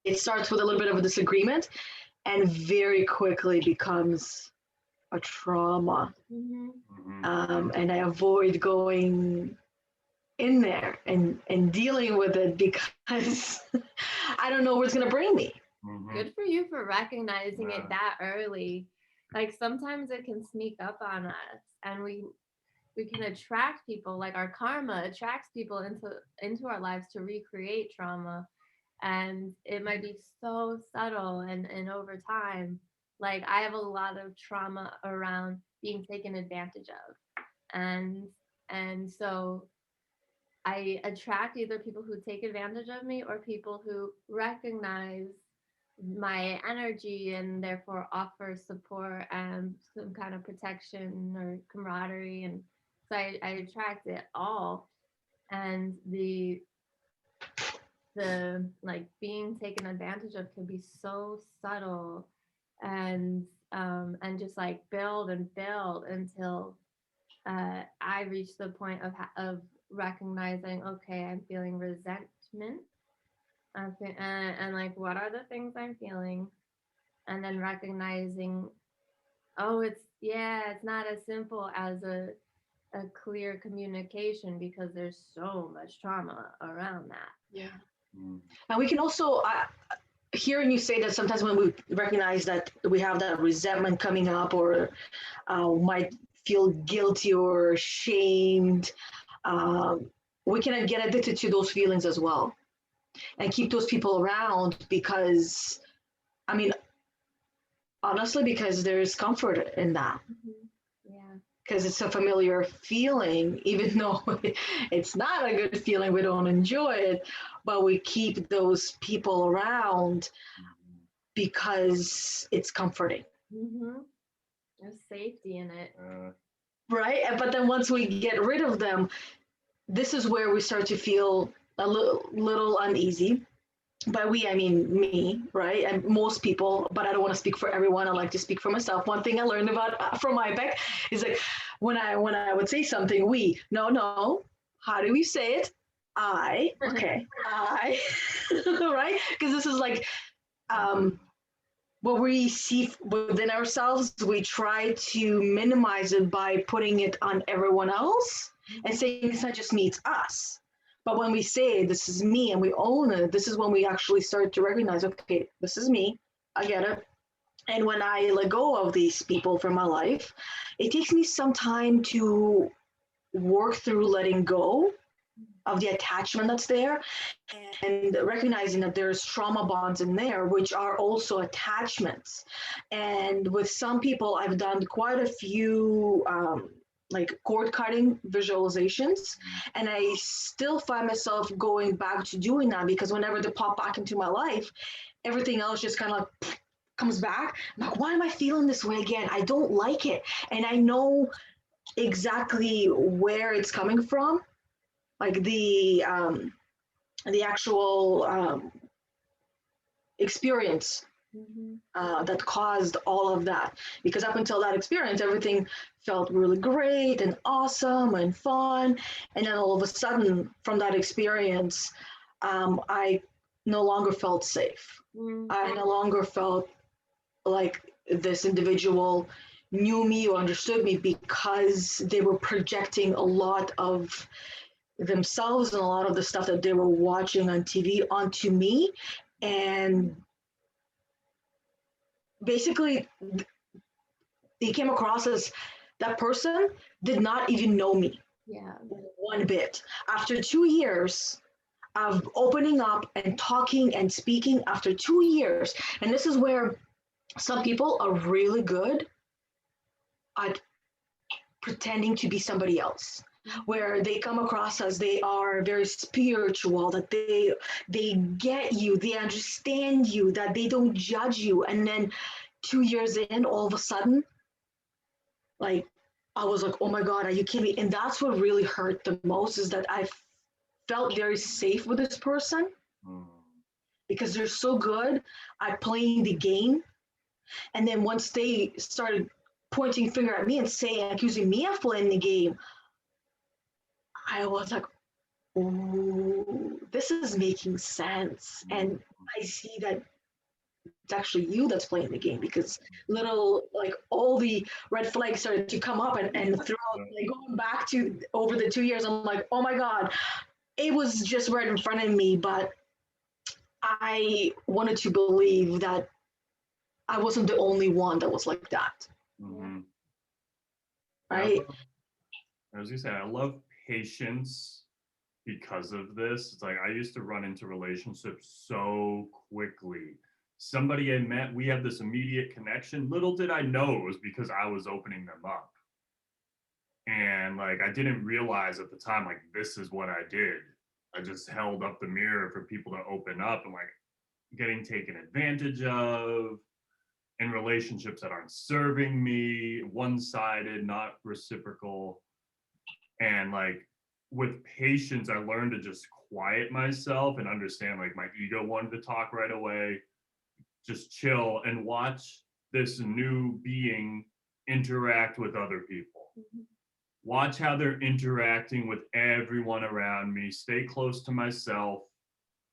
it starts with a little bit of a disagreement and very quickly becomes a trauma. And I avoid going in there and dealing with it because I don't know where it's going to bring me. Good for you for recognizing it that early. Like sometimes it can sneak up on us, and we can attract people, like our karma attracts people into our lives to recreate trauma. And it might be so subtle and over time. Like I have a lot of trauma around being taken advantage of. And so I attract either people who take advantage of me or people who recognize my energy and therefore offer support and some kind of protection or camaraderie. And so I attract it all. And the like being taken advantage of can be so subtle and just like build and build until I reach the point of recognizing, okay, I'm feeling resentment. And like, what are the things I'm feeling? And then recognizing, oh, it's not as simple as a clear communication because there's so much trauma around that. Yeah. And we can also, hearing you say that sometimes when we recognize that we have that resentment coming up or might feel guilty or shamed, we can get addicted to those feelings as well and keep those people around because, I mean, honestly, because there's comfort in that. Yeah. Because it's a familiar feeling, even though it's not a good feeling, we don't enjoy it, but we keep those people around because it's comforting. There's safety in it. Right? But then once we get rid of them, this is where we start to feel a little uneasy. By we, I mean me, right? And most people, but I don't want to speak for everyone. I like to speak for myself. One thing I learned about from IPEC is like when I would say something, no, how do we say it? I, right? Because this is like what we see within ourselves, we try to minimize it by putting it on everyone else and saying it's not just me, it's us. But when we say this is me and we own it, this is when we actually start to recognize, okay, this is me, I get it. And when I let go of these people from my life, it takes me some time to work through letting go of the attachment that's there and recognizing that there's trauma bonds in there, which are also attachments. And with some people, I've done quite a few like cord cutting visualizations, and I still find myself going back to doing that because whenever they pop back into my life, everything else just kind of like comes back. I'm like, why am I feeling this way again? I don't like it. And I know exactly where it's coming from, like the actual experience that caused all of that. Because up until that experience, everything felt really great and awesome and fun. And then all of a sudden, from that experience, I no longer felt safe. I no longer felt like this individual knew me or understood me because they were projecting a lot of themselves and a lot of the stuff that they were watching on TV onto me. And basically, they came across as that person did not even know me one bit. After 2 years of opening up and talking and speaking, after 2 years, and this is where some people are really good at pretending to be somebody else, where they come across as they are very spiritual, that they get you, they understand you, that they don't judge you. And then 2 years in, all of a sudden, like, I was like, oh my God, are you kidding me? And that's what really hurt the most, is that I felt very safe with this person because they're so good at playing the game. And then once they started pointing finger at me and saying, accusing me of playing the game, I was like, ooh, this is making sense. And I see that it's actually you that's playing the game, because little, like, all the red flags started to come up, and throughout, like, going back to over the 2 years, I'm like, oh my God, it was just right in front of me, but I wanted to believe that I wasn't the only one that was like that. Mm-hmm. Right? I was gonna say, I love patience because of this. It's like I used to run into relationships so quickly. Somebody I met, we had this immediate connection. Little did I know it was because I was opening them up. And like I didn't realize at the time, like, this is what I did. I just held up the mirror for people to open up, and like getting taken advantage of in relationships that aren't serving me, one-sided, not reciprocal. And like with patience, I learned to just quiet myself and understand, like, my ego wanted to talk right away, just chill and watch this new being interact with other people. Mm-hmm. Watch how they're interacting with everyone around me, stay close to myself,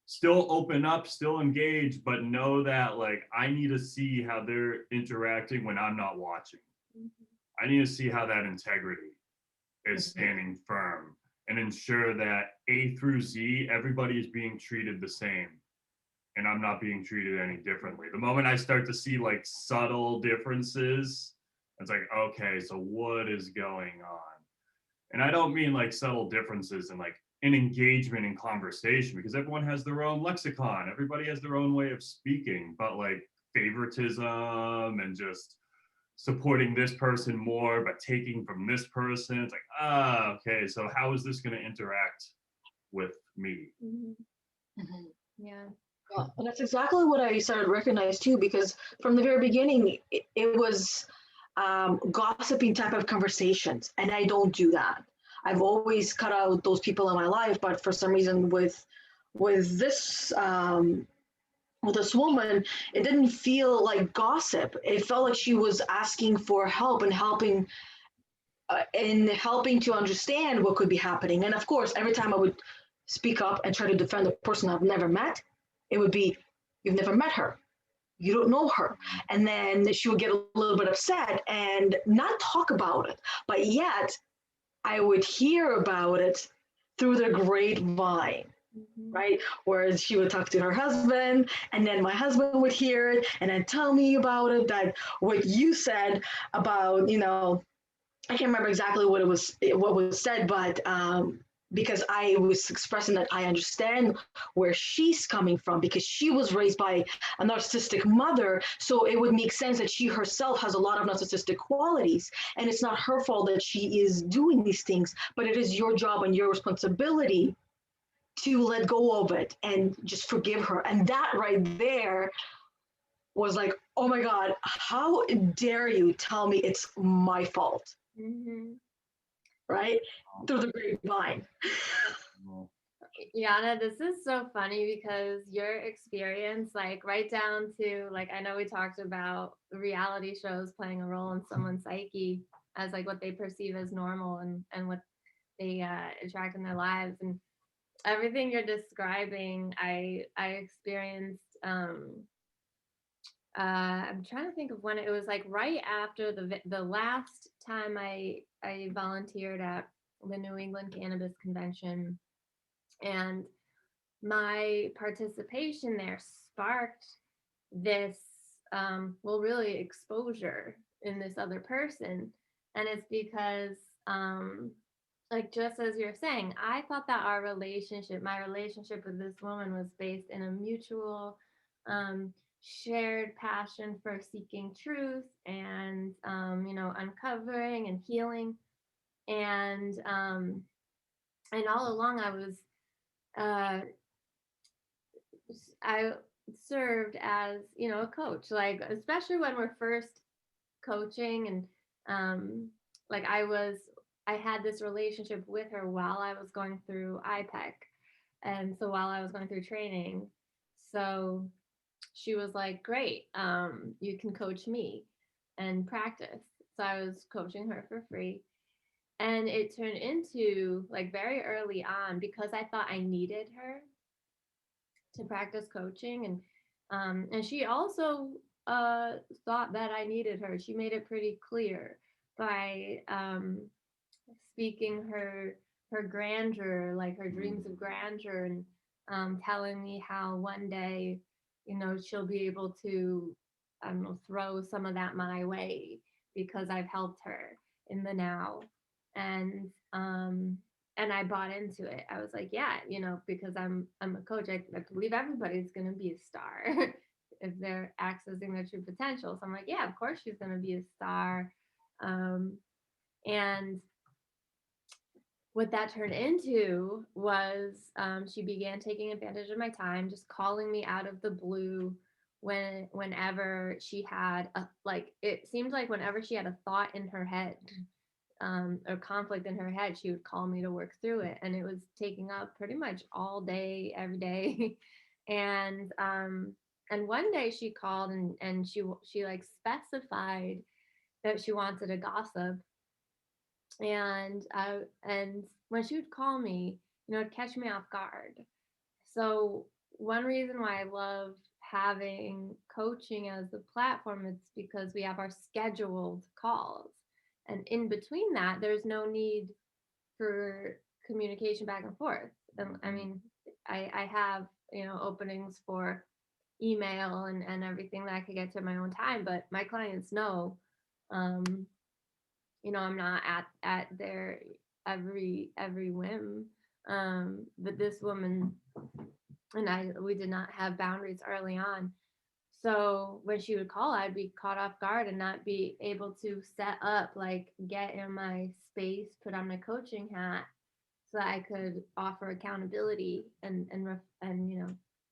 still open up, still engage, but know that like I need to see how they're interacting when I'm not watching. Mm-hmm. I need to see how that integrity is standing firm, and ensure that A through Z, everybody is being treated the same and I'm not being treated any differently. The moment I start to see like subtle differences, it's like, okay, so what is going on? And I don't mean like subtle differences in like an engagement in conversation, because everyone has their own lexicon, everybody has their own way of speaking, but like favoritism and just supporting this person more but taking from this person, it's like, okay, so how is this going to interact with me? Mm-hmm. Mm-hmm. Yeah. And that's exactly what I started to recognize too, because from the very beginning, it was gossiping type of conversations, and I don't do that. I've always cut out those people in my life, but for some reason, with this with this woman, it didn't feel like gossip. It felt like she was asking for help and helping to understand what could be happening. And of course, every time I would speak up and try to defend a person I've never met, it would be, you've never met her, you don't know her. And then she would get a little bit upset and not talk about it, but yet I would hear about it through the grapevine. Mm-hmm. Right? Whereas she would talk to her husband, and then my husband would hear it and then tell me about it, that what you said about, I can't remember exactly what was said, but because I was expressing that I understand where she's coming from, because she was raised by a narcissistic mother, so it would make sense that she herself has a lot of narcissistic qualities, and it's not her fault that she is doing these things, but it is your job and your responsibility to let go of it and just forgive her. And that right there was like, oh my God, how dare you tell me it's my fault? Mm-hmm. Right? Through the grapevine. Yana, this is so funny because your experience, like right down to, like, I know we talked about reality shows playing a role in someone's psyche as like what they perceive as normal and what they attract in their lives, and everything you're describing, I experienced. I'm trying to think of when it was, like right after the last time I volunteered at the New England Cannabis Convention, and my participation there sparked this really exposure in this other person. And it's because like just as you're saying, I thought that my relationship with this woman was based in a mutual shared passion for seeking truth and uncovering and healing. And all along I served as, a coach, like especially when we're first coaching, and like I had this relationship with her while I was going through IPEC, and so while I was going through training, so she was like, great, you can coach me and practice. So I was coaching her for free, and it turned into, like, very early on, because I thought I needed her to practice coaching, and she also thought that I needed her. She made it pretty clear by speaking her grandeur, like her dreams of grandeur, and telling me how one day, she'll be able to, I don't know, throw some of that my way because I've helped her in the now. And I bought into it. I was like, yeah, because I'm a coach, I believe everybody's gonna be a star if they're accessing their true potential. So I'm like, yeah, of course she's gonna be a star. And what that turned into was she began taking advantage of my time, just calling me out of the blue whenever she had it seemed like whenever she had a thought in her head, or conflict in her head, she would call me to work through it, and it was taking up pretty much all day, every day. And one day she called, and she like specified that she wanted to gossip. And when she would call me, it'd catch me off guard. So one reason why I love having coaching as a platform is because we have our scheduled calls, and in between that, there's no need for communication back and forth. And I mean, I have openings for email and everything that I could get to my own time, but my clients know, um, I'm not at their every whim. But this woman and we did not have boundaries early on. So when she would call, I'd be caught off guard and not be able to set up, like, get in my space, put on my coaching hat, so that I could offer accountability and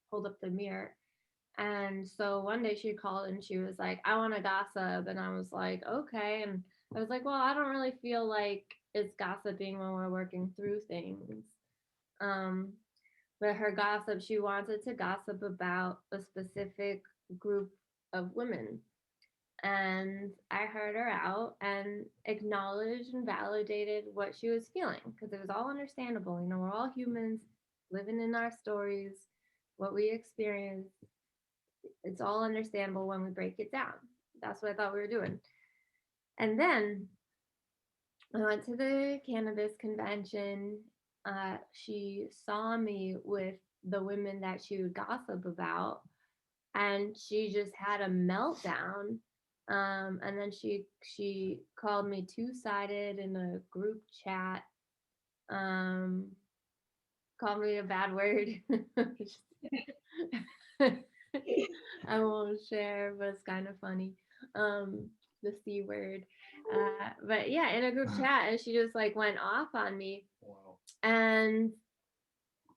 hold up the mirror. And so one day she called and she was like, I want to gossip. And I was like, okay. And I was like, well, I don't really feel like it's gossiping when we're working through things. Um, but her gossip, she wanted to gossip about a specific group of women. And I heard her out and acknowledged and validated what she was feeling, because it was all understandable. We're all humans living in our stories, what we experience. It's all understandable when we break it down. That's what I thought we were doing. And then I went to the cannabis convention. She saw me with the women that she would gossip about, and she just had a meltdown. And then she called me two-sided in a group chat. Called me a bad word. I won't share, but it's kind of funny. The C word. But yeah, in a group chat, and she just like went off on me. Wow.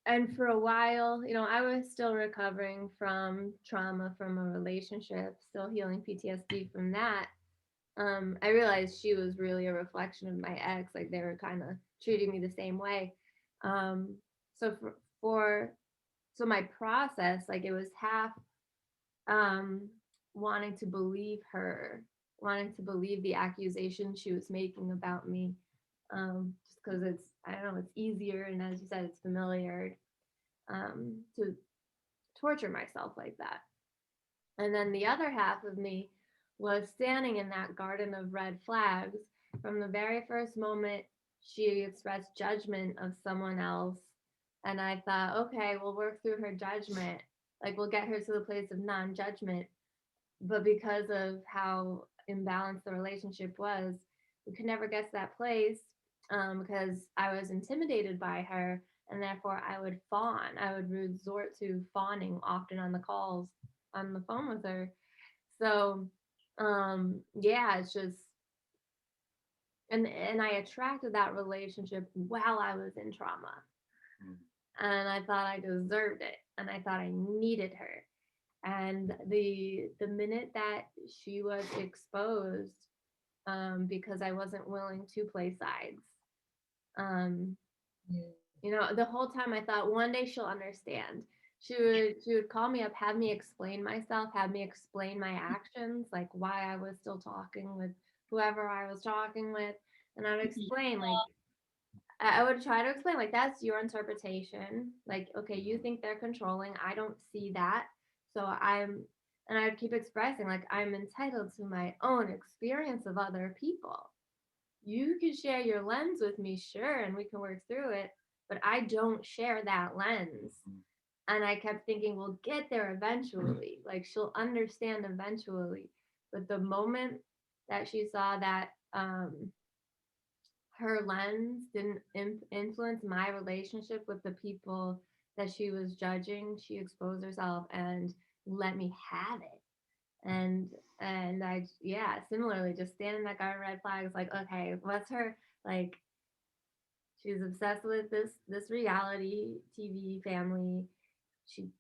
And for a while, I was still recovering from trauma from a relationship, still healing PTSD from that. I realized she was really a reflection of my ex. Like, they were kind of treating me the same way. So so my process, like, it was half wanting to believe her, wanting to believe the accusation she was making about me, just because I don't know, it's easier, and as you said, it's familiar, to torture myself like that. And then the other half of me was standing in that garden of red flags from the very first moment she expressed judgment of someone else. And I thought, okay, we'll work through her judgment. Like, we'll get her to the place of non-judgment. But because of how imbalanced the relationship was, we could never get to that place, because I was intimidated by her, and therefore I would fawn. I would resort to fawning often on the calls on the phone with her. So yeah, it's just, and I attracted that relationship while I was in trauma. And I thought I deserved it, and I thought I needed her. And the minute that she was exposed, because I wasn't willing to play sides, the whole time I thought one day she'll understand. She would call me up, have me explain myself, have me explain my actions, like why I was still talking with whoever I was talking with, and I would explain, like, I would try to explain, like, that's your interpretation. Like, okay, you think they're controlling. I don't see that. So and I would keep expressing, like, I'm entitled to my own experience of other people. You can share your lens with me, sure, and we can work through it, but I don't share that lens. And I kept thinking, we'll get there eventually. Like, she'll understand eventually. But the moment that she saw that her lens didn't influence my relationship with the people that she was judging, she exposed herself and let me have it. And I, yeah, similarly, just standing that guard red flags, like, okay, what's her, like, she's obsessed with this reality TV family. She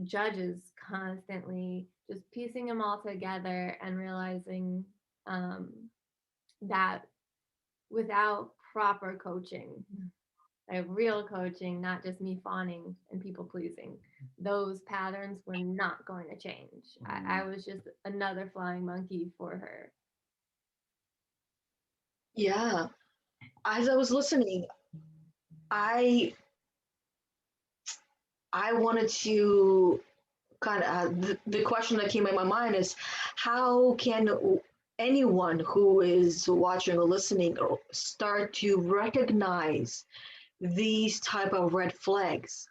judges constantly, just piecing them all together and realizing that without proper coaching, like real coaching, not just me fawning and people pleasing, those patterns were not going to change. I was just another flying monkey for her. Yeah. As I was listening, I wanted to kind of the question that came in my mind is, how can anyone who is watching or listening start to recognize these type of red flags?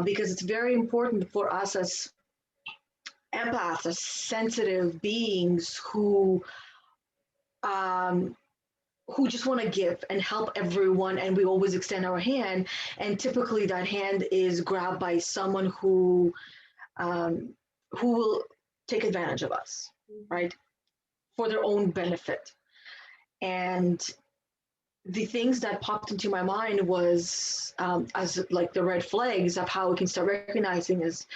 Because it's very important for us as empaths, as sensitive beings um, who just want to give and help everyone, and we always extend our hand, and typically that hand is grabbed by someone um, who will take advantage of us, right, for their own benefit. And the things that popped into my mind was, as like the red flags of how we can start recognizing, is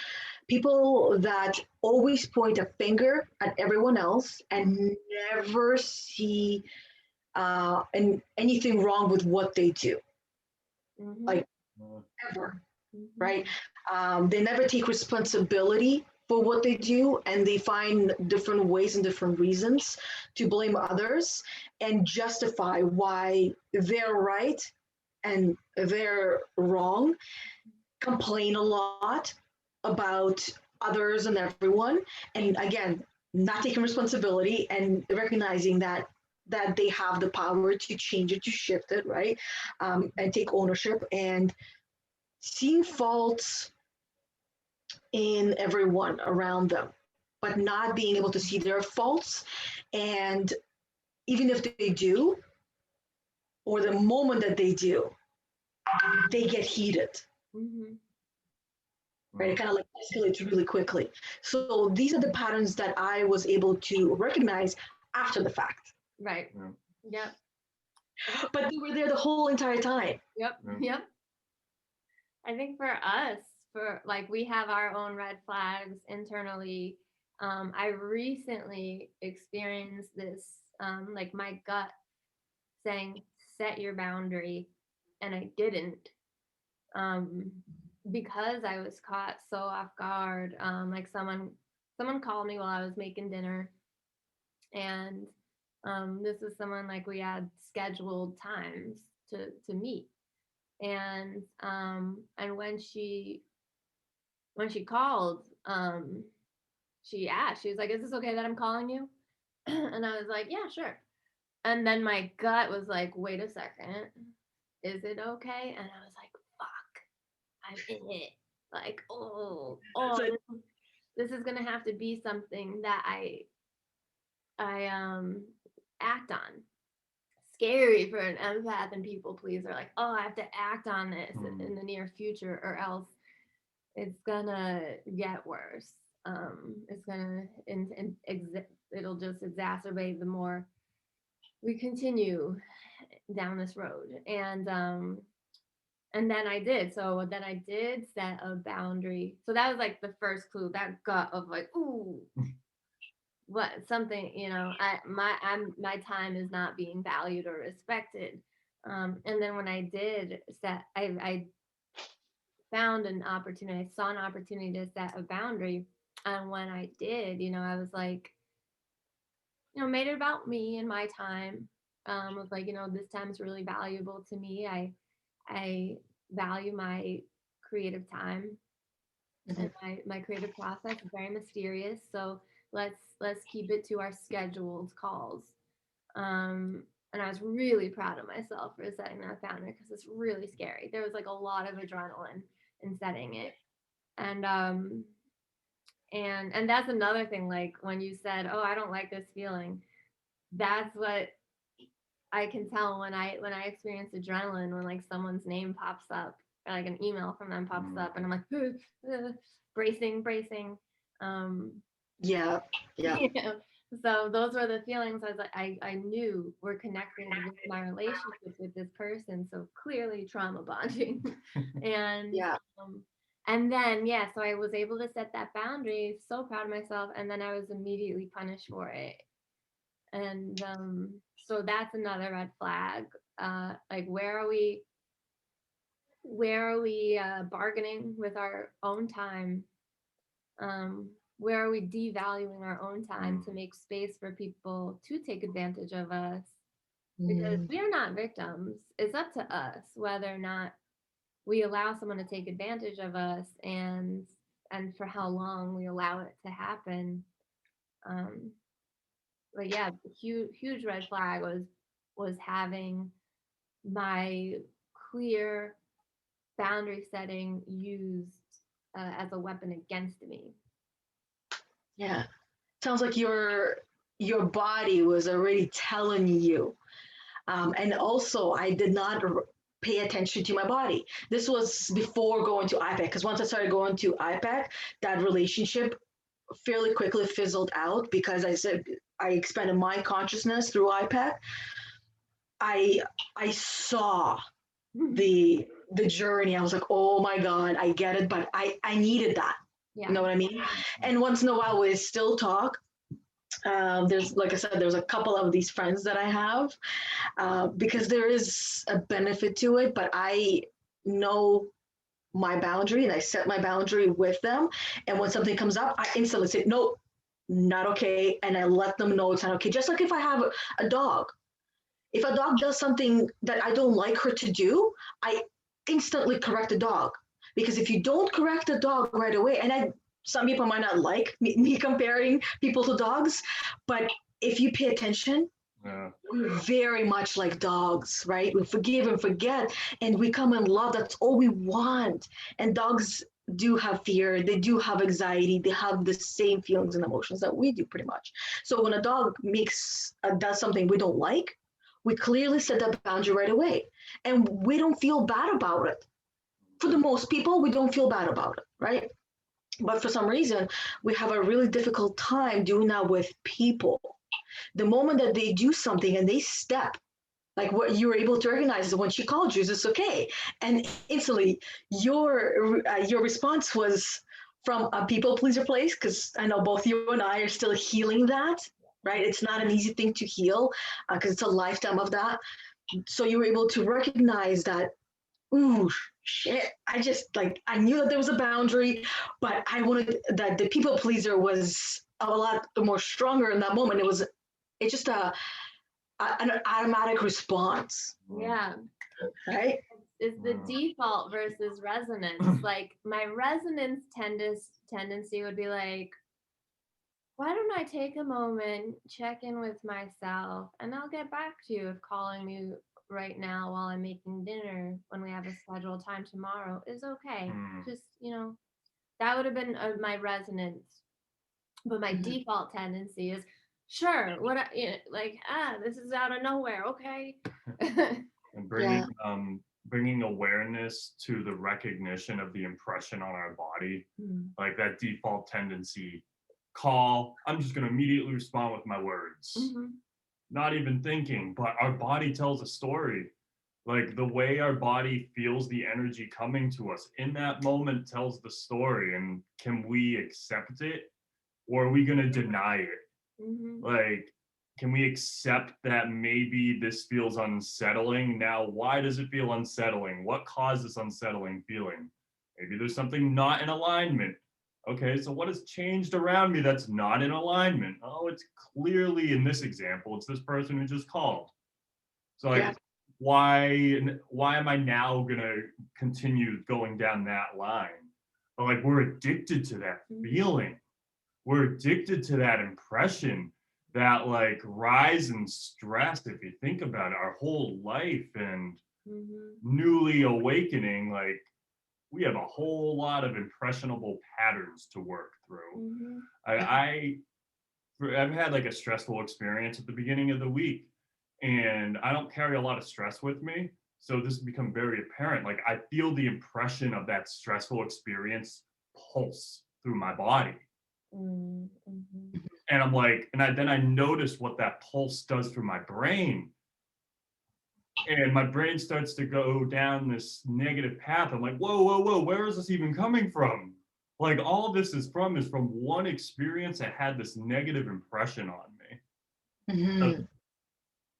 people that always point a finger at everyone else and never see and anything wrong with what they do, like ever, right? They never take responsibility for what they do, and they find different ways and different reasons to blame others and justify why they're right and they're wrong. Complain a lot about others and everyone, and again, not taking responsibility and recognizing that they have the power to change it, to shift it, right? And take ownership, and seeing faults in everyone around them, but not being able to see their faults. And even if they do, or the moment that they do, they get heated. Right? It kind of like escalates really quickly. So these are the patterns that I was able to recognize after the fact. Right. Yep. But they were there the whole entire time. Yep. I think for us, for like, we have our own red flags internally. I recently experienced this, like my gut saying, set your boundary, and I didn't, because I was caught so off guard. Like someone called me while I was making dinner, and this is someone, like, we had scheduled times to meet, and when she called, she asked, she was like, is this okay that I'm calling you? And I was like, yeah, sure. And then my gut was like, wait a second, is it okay? And I was like, fuck, I'm in it. Like, oh, this is gonna have to be something that I act on. Scary for an empath and people pleaser. Like, oh, I have to act on this in the near future, or else it's gonna get worse. It's gonna it'll just exacerbate the more we continue down this road. And then I did. So then I did set a boundary. So that was like the first clue, that gut of like, ooh, what, something, my time is not being valued or respected. And then when I did set, I found an opportunity, I saw an opportunity to set a boundary. And when I did, I was like, made it about me and my time. was like, this time is really valuable to me. I value my creative time, and my creative process is very mysterious. So let's keep it to our scheduled calls. And I was really proud of myself for setting that boundary, because it's really scary. There was like a lot of adrenaline in setting it. And and that's another thing, like when you said, oh, I don't like this feeling, that's what I can tell when I experience adrenaline, when like someone's name pops up, or like an email from them pops up, and I'm like bracing. Yeah. You know? So those were the feelings. I was like, I knew we're connecting with my relationship with this person, so clearly trauma bonding. And Yeah. and then so I was able to set that boundary, so proud of myself, and then I was immediately punished for it. And so that's another red flag. Like where are we bargaining with our own time? Where are we devaluing our own time to make space for people to take advantage of us? Because we are not victims. It's up to us whether or not we allow someone to take advantage of us, and for how long we allow it to happen. But yeah, huge red flag was having my clear boundary setting used as a weapon against me. Yeah. Sounds like your body was already telling you. And also, I did not pay attention to my body. This was before going to IPAC, because once I started going to IPAC, that relationship fairly quickly fizzled out, because I said I expanded my consciousness through IPAC. I saw the journey. I was like, oh my God, I get it, but I needed that. Yeah. You know what I mean? And once in a while we still talk. There's, like I said, there's a couple of these friends that I have, because there is a benefit to it, but I know my boundary, and I set my boundary with them. And when something comes up, I instantly say, no, not okay. And I let them know it's not okay. Just like if I have a dog, if a dog does something that I don't like her to do, I instantly correct the dog. Because if you don't correct the dog right away, and some people might not like me comparing people to dogs, but if you pay attention, we're very much like dogs, right? We forgive and forget, and we come in love. That's all we want. And dogs do have fear, they do have anxiety, they have the same feelings and emotions that we do, pretty much. So when a dog does something we don't like, we clearly set that boundary right away, and we don't feel bad about it. For the most people, we don't feel bad about it, right? But for some reason, we have a really difficult time doing that with people. The moment that they do something and they step, like what you were able to recognize is when she called you, it's okay. And instantly, your response was from a people pleaser place, because I know both you and I are still healing that, right? It's not an easy thing to heal, because it's a lifetime of that. So you were able to recognize that, ooh, shit, I knew that there was a boundary, but I wanted that the people pleaser was a lot more stronger in that moment. It's just an automatic response. Yeah. Right? It's the default versus resonance. Like my resonance tendency would be like, why don't I take a moment, check in with myself, and I'll get back to you if calling me right now while I'm making dinner when we have a scheduled time tomorrow is okay. Just, that would have been my resonance. But my default tendency is, sure, this is out of nowhere, okay? And bringing awareness to the recognition of the impression on our body, like that default tendency, I'm just going to immediately respond with my words. Not even thinking, but our body tells a story. Like the way our body feels the energy coming to us in that moment tells the story. And can we accept it, or are we going to deny it? Like, can we accept that maybe this feels unsettling? Now, why does it feel unsettling? What caused this unsettling feeling? Maybe there's something not in alignment. Okay, so what has changed around me that's not in alignment? Oh, it's clearly, in this example, it's this person who just called. So like, Yeah. why am I now gonna continue going down that line? But like, we're addicted to that feeling. We're addicted to that impression, that like rise in stress. If you think about it, our whole life and newly awakening, like we have a whole lot of impressionable patterns to work through. I've had like a stressful experience at the beginning of the week, and I don't carry a lot of stress with me. So this has become very apparent. Like I feel the impression of that stressful experience pulse through my body. And I'm like, then I notice what that pulse does for my brain. And my brain starts to go down this negative path. I'm like, whoa, where is this even coming from? Like all this is from one experience that had this negative impression on me. So,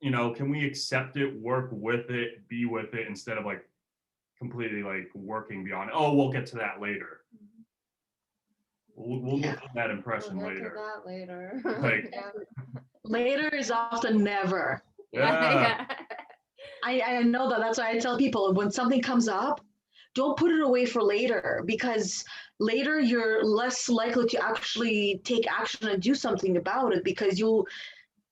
you know, can we accept it, work with it, be with it, instead of like completely like working beyond it? Oh, we'll get to that later. We'll get to that impression later. Like, Later is often never. yeah. I know that. That's why I tell people when something comes up, don't put it away for later, because later you're less likely to actually take action and do something about it, because you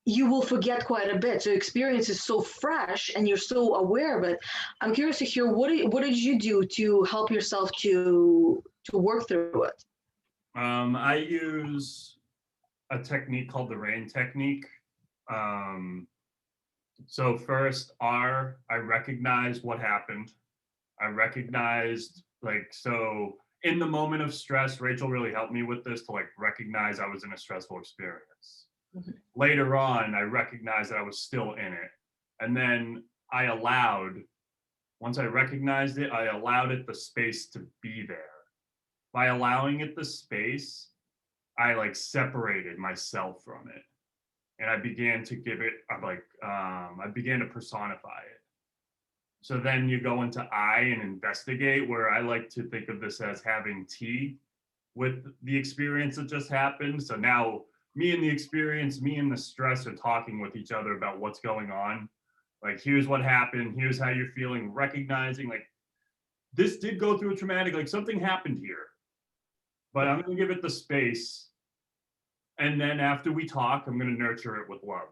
will forget quite a bit. So experience is so fresh and you're so aware of it. I'm curious to hear what did you do to help yourself to work through it? I use a technique called the RAIN technique. So first, I recognized what happened. I recognized, like, so in the moment of stress, Rachel really helped me with this, to like recognize I was in a stressful experience. Later on, I recognized that I was still in it. And then once I recognized it, I allowed it the space to be there. By allowing it the space, I like separated myself from it. And I began to give it, I began to personify it. So then you go into I and investigate, where I like to think of this as having tea with the experience that just happened. So now me and the experience, me and the stress are talking with each other about what's going on. Like, here's what happened. Here's how you're feeling. Recognizing, like, this did go through a traumatic, like something happened here, but I'm going to give it the space. And then after we talk, I'm going to nurture it with love.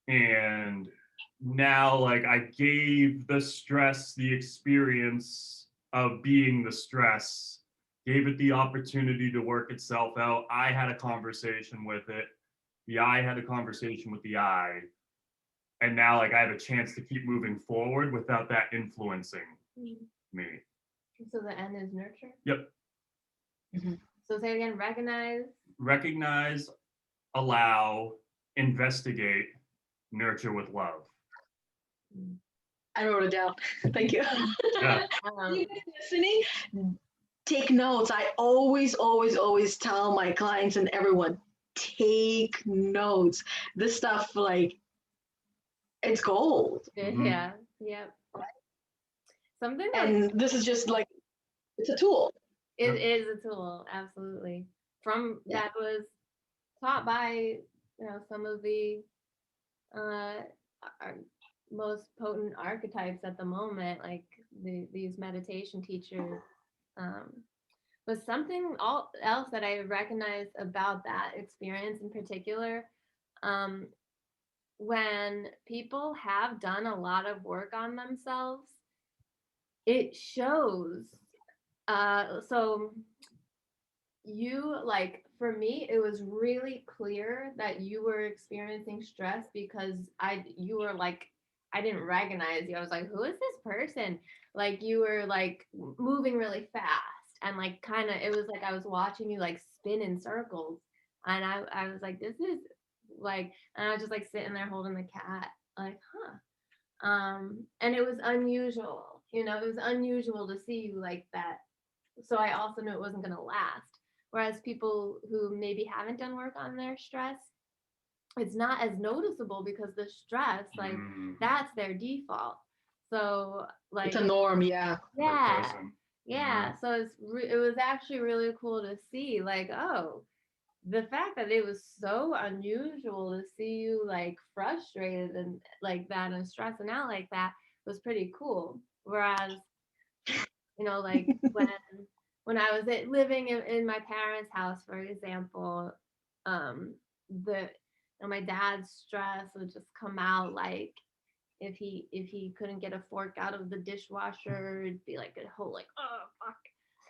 And now, like, I gave the stress the experience of being the stress, gave it the opportunity to work itself out. I had a conversation with it. The I had a conversation with the I. And now, like, I have a chance to keep moving forward without that influencing me. So the N is nurture? Yep. So say it again, Recognize, allow, investigate, nurture with love. I wrote it down. Thank you. Yeah. Listening, take notes. I always tell my clients and everyone, take notes. This stuff, like, it's gold. Yeah. Something and this is just like, it's a tool. It is a tool, absolutely. That was taught by, some of the our most potent archetypes at the moment, like these meditation teachers. But something else that I recognized about that experience in particular, when people have done a lot of work on themselves, it shows. So you, like, for me, it was really clear that you were experiencing stress because you were like, I didn't recognize you. I was like, who is this person? Like, you were like moving really fast, and like kind of, it was like I was watching you like spin in circles, and I was like, this is like, and I was just like sitting there holding the cat, like, and it was unusual, it was unusual to see you like that. So I also knew it wasn't going to last. Whereas people who maybe haven't done work on their stress, it's not as noticeable because the stress, like, that's their default. So, like, it's a norm. Yeah. So it was actually really cool to see, like, oh, the fact that it was so unusual to see you like frustrated and like that and stressing out like that was pretty cool. Whereas, like when I was living in my parents' house, for example, the my dad's stress would just come out like if he couldn't get a fork out of the dishwasher, it'd be like a whole like, oh fuck.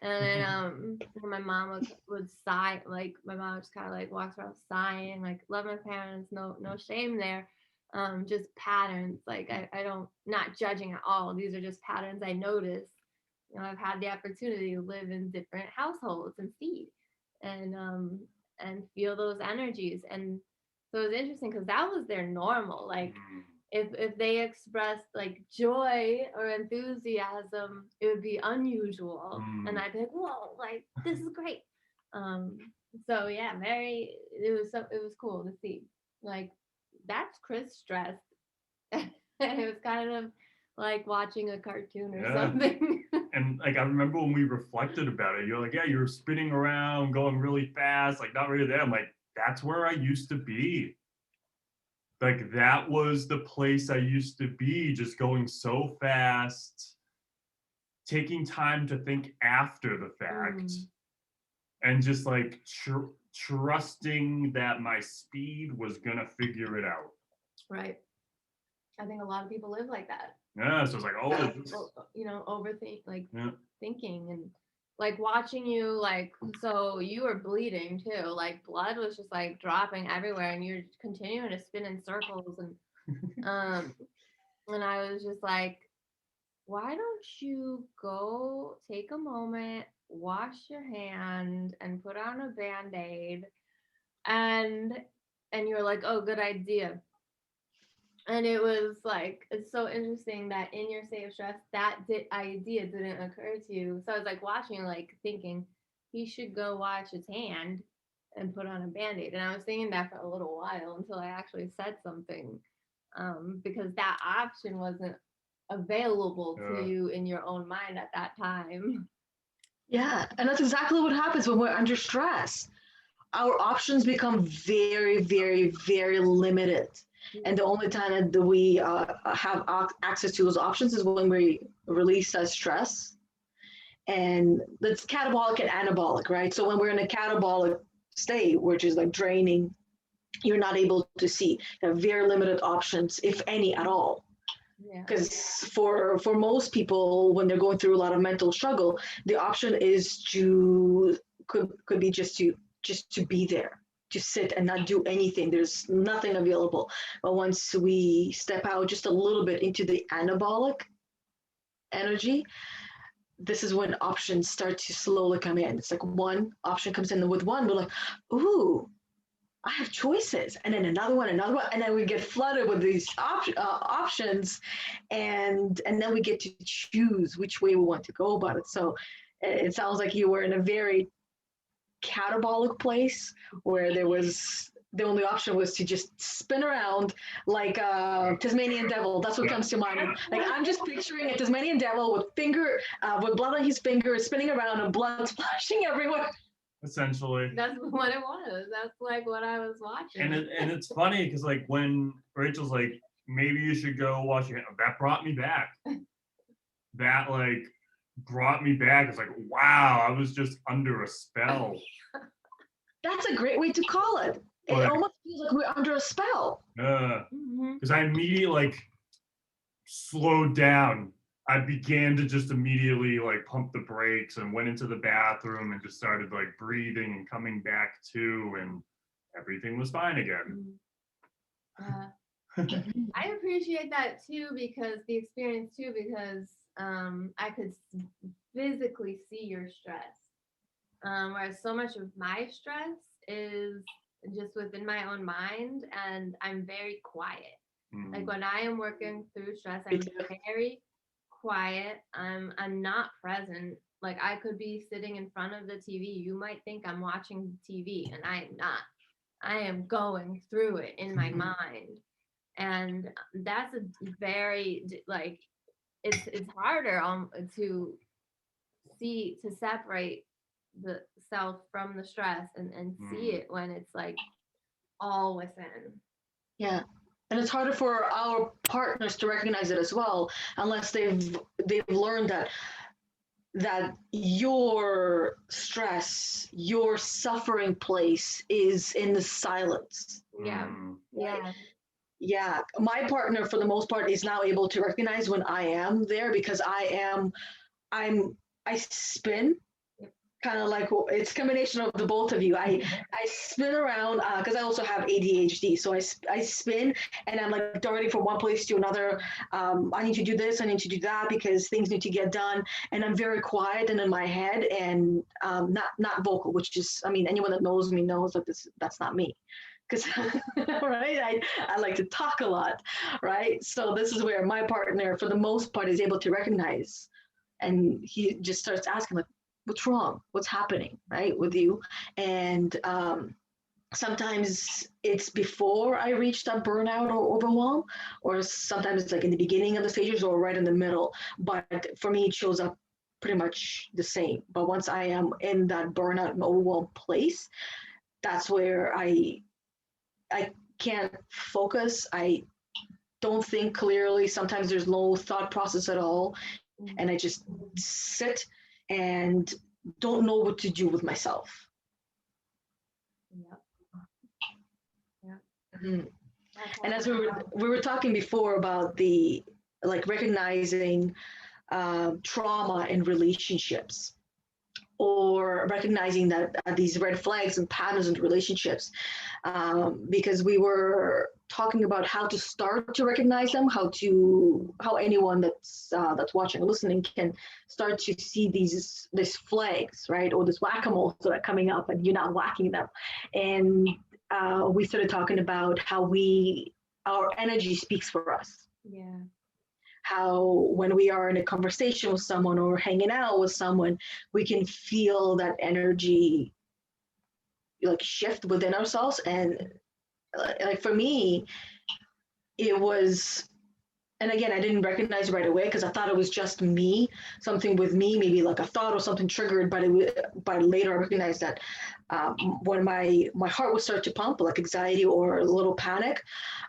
And then my mom would sigh, like my mom just kind of like walks around sighing, like love my parents, no shame there. Just patterns. Like I don't, not judging at all. These are just patterns I notice. I've had the opportunity to live in different households and see and feel those energies. And so it was interesting because that was their normal. Like if they expressed like joy or enthusiasm, it would be unusual, and I'd be like, whoa, like this is great. So yeah, it was cool to see, like, that's Chris stressed. And it was kind of like watching a cartoon or something. And like I remember when we reflected about it, you're like, yeah, you're spinning around, going really fast, like not really there. I'm like, that's where I used to be. Like that was the place I used to be, just going so fast, taking time to think after the fact, and just like trusting that my speed was gonna figure it out. Right. I think a lot of people live like that. Yeah, so it's like, overthink, like thinking and like watching you, like, so you were bleeding too, like blood was just like dropping everywhere and you're continuing to spin in circles and and I was just like, why don't you go take a moment, wash your hand and put on a band-aid, and you're like, oh, good idea. And it was like, it's so interesting that in your state of stress, that idea didn't occur to you. So I was like watching, like thinking, he should go wash his hand and put on a band-aid. And I was thinking that for a little while until I actually said something, because that option wasn't available to you in your own mind at that time. Yeah, and that's exactly what happens when we're under stress. Our options become very, very, very limited. And the only time that we have access to those options is when we release that stress. And that's catabolic and anabolic, right? So when we're in a catabolic state, which is like draining, you're not able to see. You have very limited options, if any at all. Because for most people, when they're going through a lot of mental struggle, the option is could be just to be there, to sit and not do anything. There's nothing available. But once we step out just a little bit into the anabolic energy, this is when options start to slowly come in. It's like one option comes in, and with one, we're like, ooh, I have choices, and then another one, and then we get flooded with these options, and then we get to choose which way we want to go about it. So it sounds like you were in a very catabolic place where there was the only option was to just spin around like Tasmanian devil. That's what comes to mind. Like I'm just picturing a Tasmanian devil with blood on his finger, spinning around and blood splashing everywhere. Essentially, that's what it was. That's like what I was watching. And it's funny because like when Rachel's like, maybe you should go wash your hands, that brought me back. That like brought me back. It's like, wow, I was just under a spell. That's a great way to call it. It almost feels like we're under a spell. Because I immediately like slowed down. I began to just immediately like pump the brakes and went into the bathroom and just started like breathing and coming back to, and everything was fine again. I appreciate that too, because the experience too, because I could physically see your stress. Whereas so much of my stress is just within my own mind, and I'm very quiet. Like when I am working through stress, I'm very quiet. I'm not present. Like I could be sitting in front of the TV. You might think I'm watching TV, and I am not. I am going through it in my mind, and that's a very like it's harder to separate the self from the stress and see it when it's like all within. Yeah. And it's harder for our partners to recognize it as well, unless they've learned that your stress, your suffering place is in the silence. Yeah. Yeah. Yeah. My partner, for the most part, is now able to recognize when I am there, because I spin, kind of like, it's a combination of the both of you. I spin around because I also have ADHD, so I spin and I'm like darting from one place to another. I need to do this, I need to do that, because things need to get done, and I'm very quiet and in my head, and not vocal, which is, I mean, anyone that knows me knows that that's not me. Because right, I like to talk a lot, right? So this is where my partner, for the most part, is able to recognize, and he just starts asking, like, what's wrong, what's happening, right, with you. And sometimes it's before I reach that burnout or overwhelm, or sometimes it's like in the beginning of the stages or right in the middle. But for me, it shows up pretty much the same. But once I am in that burnout and overwhelm place, that's where I can't focus. I don't think clearly. Sometimes there's no thought process at all, and I just sit and don't know what to do with myself. Yep. Yeah. Mm-hmm. And as we were talking before about the, like, recognizing trauma in relationships, or recognizing that these red flags and patterns in relationships, because we were talking about how to start to recognize them, how anyone that's watching or listening can start to see these flags, right, or this whack-a-mole that are coming up and you're not whacking them. And we started talking about how our energy speaks for us. Yeah. How when we are in a conversation with someone or hanging out with someone, we can feel that energy like shift within ourselves. And like for me, it was, and again, I didn't recognize it right away because I thought it was just me, something with me, maybe like a thought or something triggered. But later I recognized that when my heart would start to pump, like anxiety or a little panic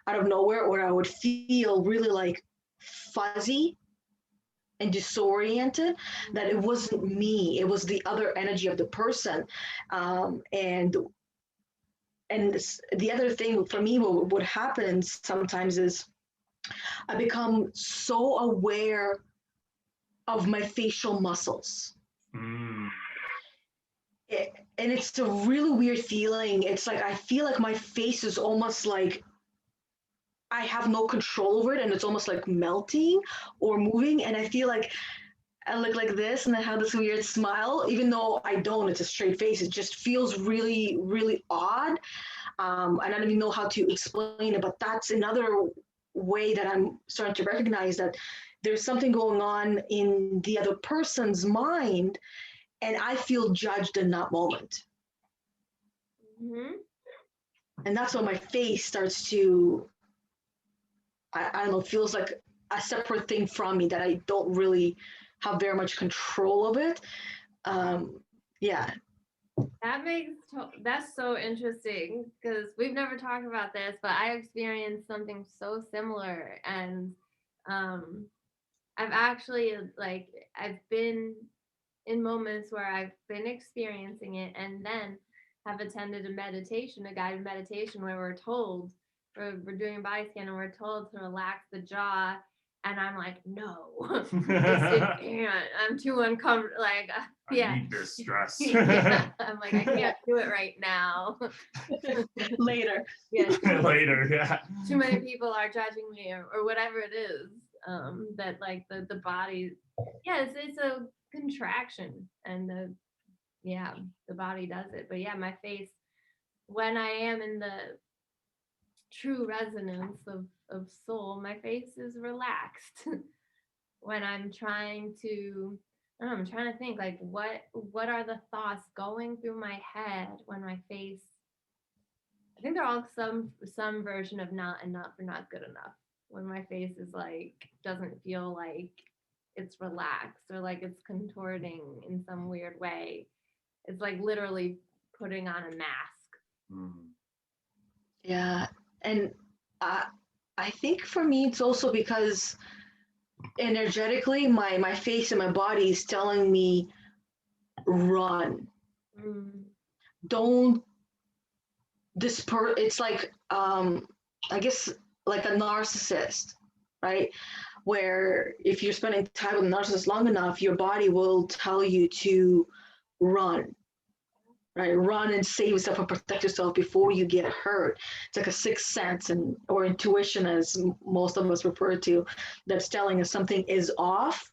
out of nowhere, or I would feel really like fuzzy and disoriented, that it wasn't me, it was the other energy of the person. And the other thing for me, what happens sometimes is I become so aware of my facial muscles. And it's a really weird feeling. It's like I feel like my face is almost like I have no control over it, and it's almost like melting or moving, and I feel like I look like this and I have this weird smile, even though I don't, it's a straight face. It just feels really, really odd. And I don't even know how to explain it, but that's another way that I'm starting to recognize that there's something going on in the other person's mind, and I feel judged in that moment. Mm-hmm. And that's when my face starts to, I don't know, feels like a separate thing from me, that I don't really have very much control of it. Yeah. That's so interesting, because we've never talked about this, but I experienced something so similar. And I've actually, like, I've been in moments where I've been experiencing it, and then have attended a guided meditation, where we're doing a body scan, and we're told to relax the jaw. And I'm like, no, I can't. I'm too uncomfortable. Like, yeah. I need this stress. Yeah. I'm like, I can't do it right now. Later. Yeah. Later, yeah. Too many people are judging me, or whatever it is. That, like, the body, yeah, it's a contraction, and the body does it. But yeah, my face, when I am in the true resonance of soul, my face is relaxed. When I'm trying to, I don't know, I'm trying to think, like, what are the thoughts going through my head when my face, I think they're all some version of not enough or not good enough. When my face is like, doesn't feel like it's relaxed, or like it's contorting in some weird way. It's like literally putting on a mask. Yeah. And I think for me, it's also because energetically, my face and my body is telling me, run. Don't it's like, I guess, like a narcissist, right? Where if you're spending time with a narcissist long enough, your body will tell you to run, right? Run and save yourself and protect yourself before you get hurt. It's like a sixth sense or intuition, as most of us refer to, that's telling us something is off,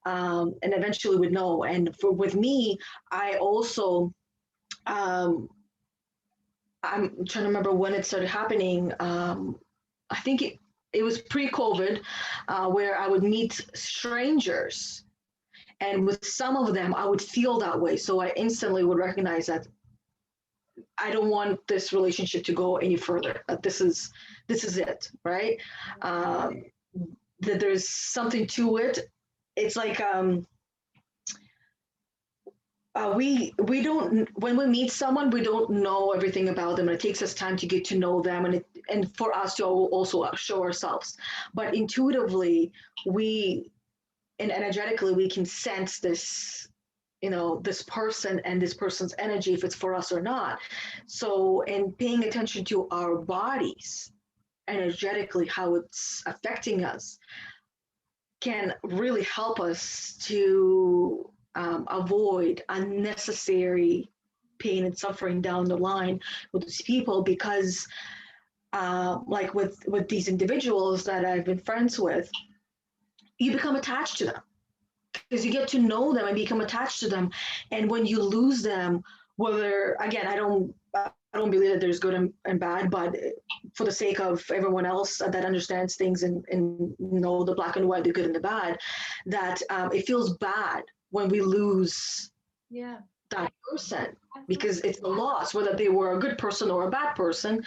and eventually would know. And with me, I also, I'm trying to remember when it started happening. I think it was pre-COVID, where I would meet strangers, and with some of them, I would feel that way. So I instantly would recognize that I don't want this relationship to go any further. This is it, right? That there's something to it. It's like, we don't, when we meet someone, we don't know everything about them, and it takes us time to get to know them, and for us to also show ourselves. But intuitively, and energetically, we can sense this, this person and this person's energy, if it's for us or not. So, and paying attention to our bodies energetically, how it's affecting us, can really help us to avoid unnecessary pain and suffering down the line with these people. Because like with these individuals that I've been friends with, you become attached to them, because you get to know them and become attached to them. And when you lose them, whether, again, I don't believe that there's good and bad, but for the sake of everyone else that understands things and know the black and white, the good and the bad, that it feels bad when we lose that person, because it's a loss, whether they were a good person or a bad person.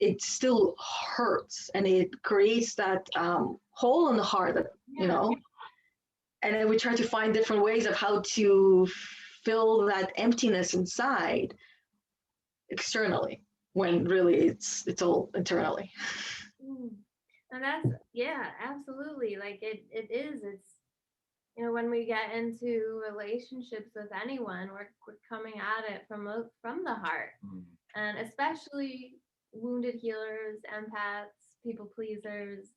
It still hurts, and it creates that hole in the heart that, and then we try to find different ways of how to fill that emptiness inside externally, when really it's all internally. And that's, absolutely. Like it is, it's, when we get into relationships with anyone, we're coming at it from the heart. And especially wounded healers, empaths, people pleasers,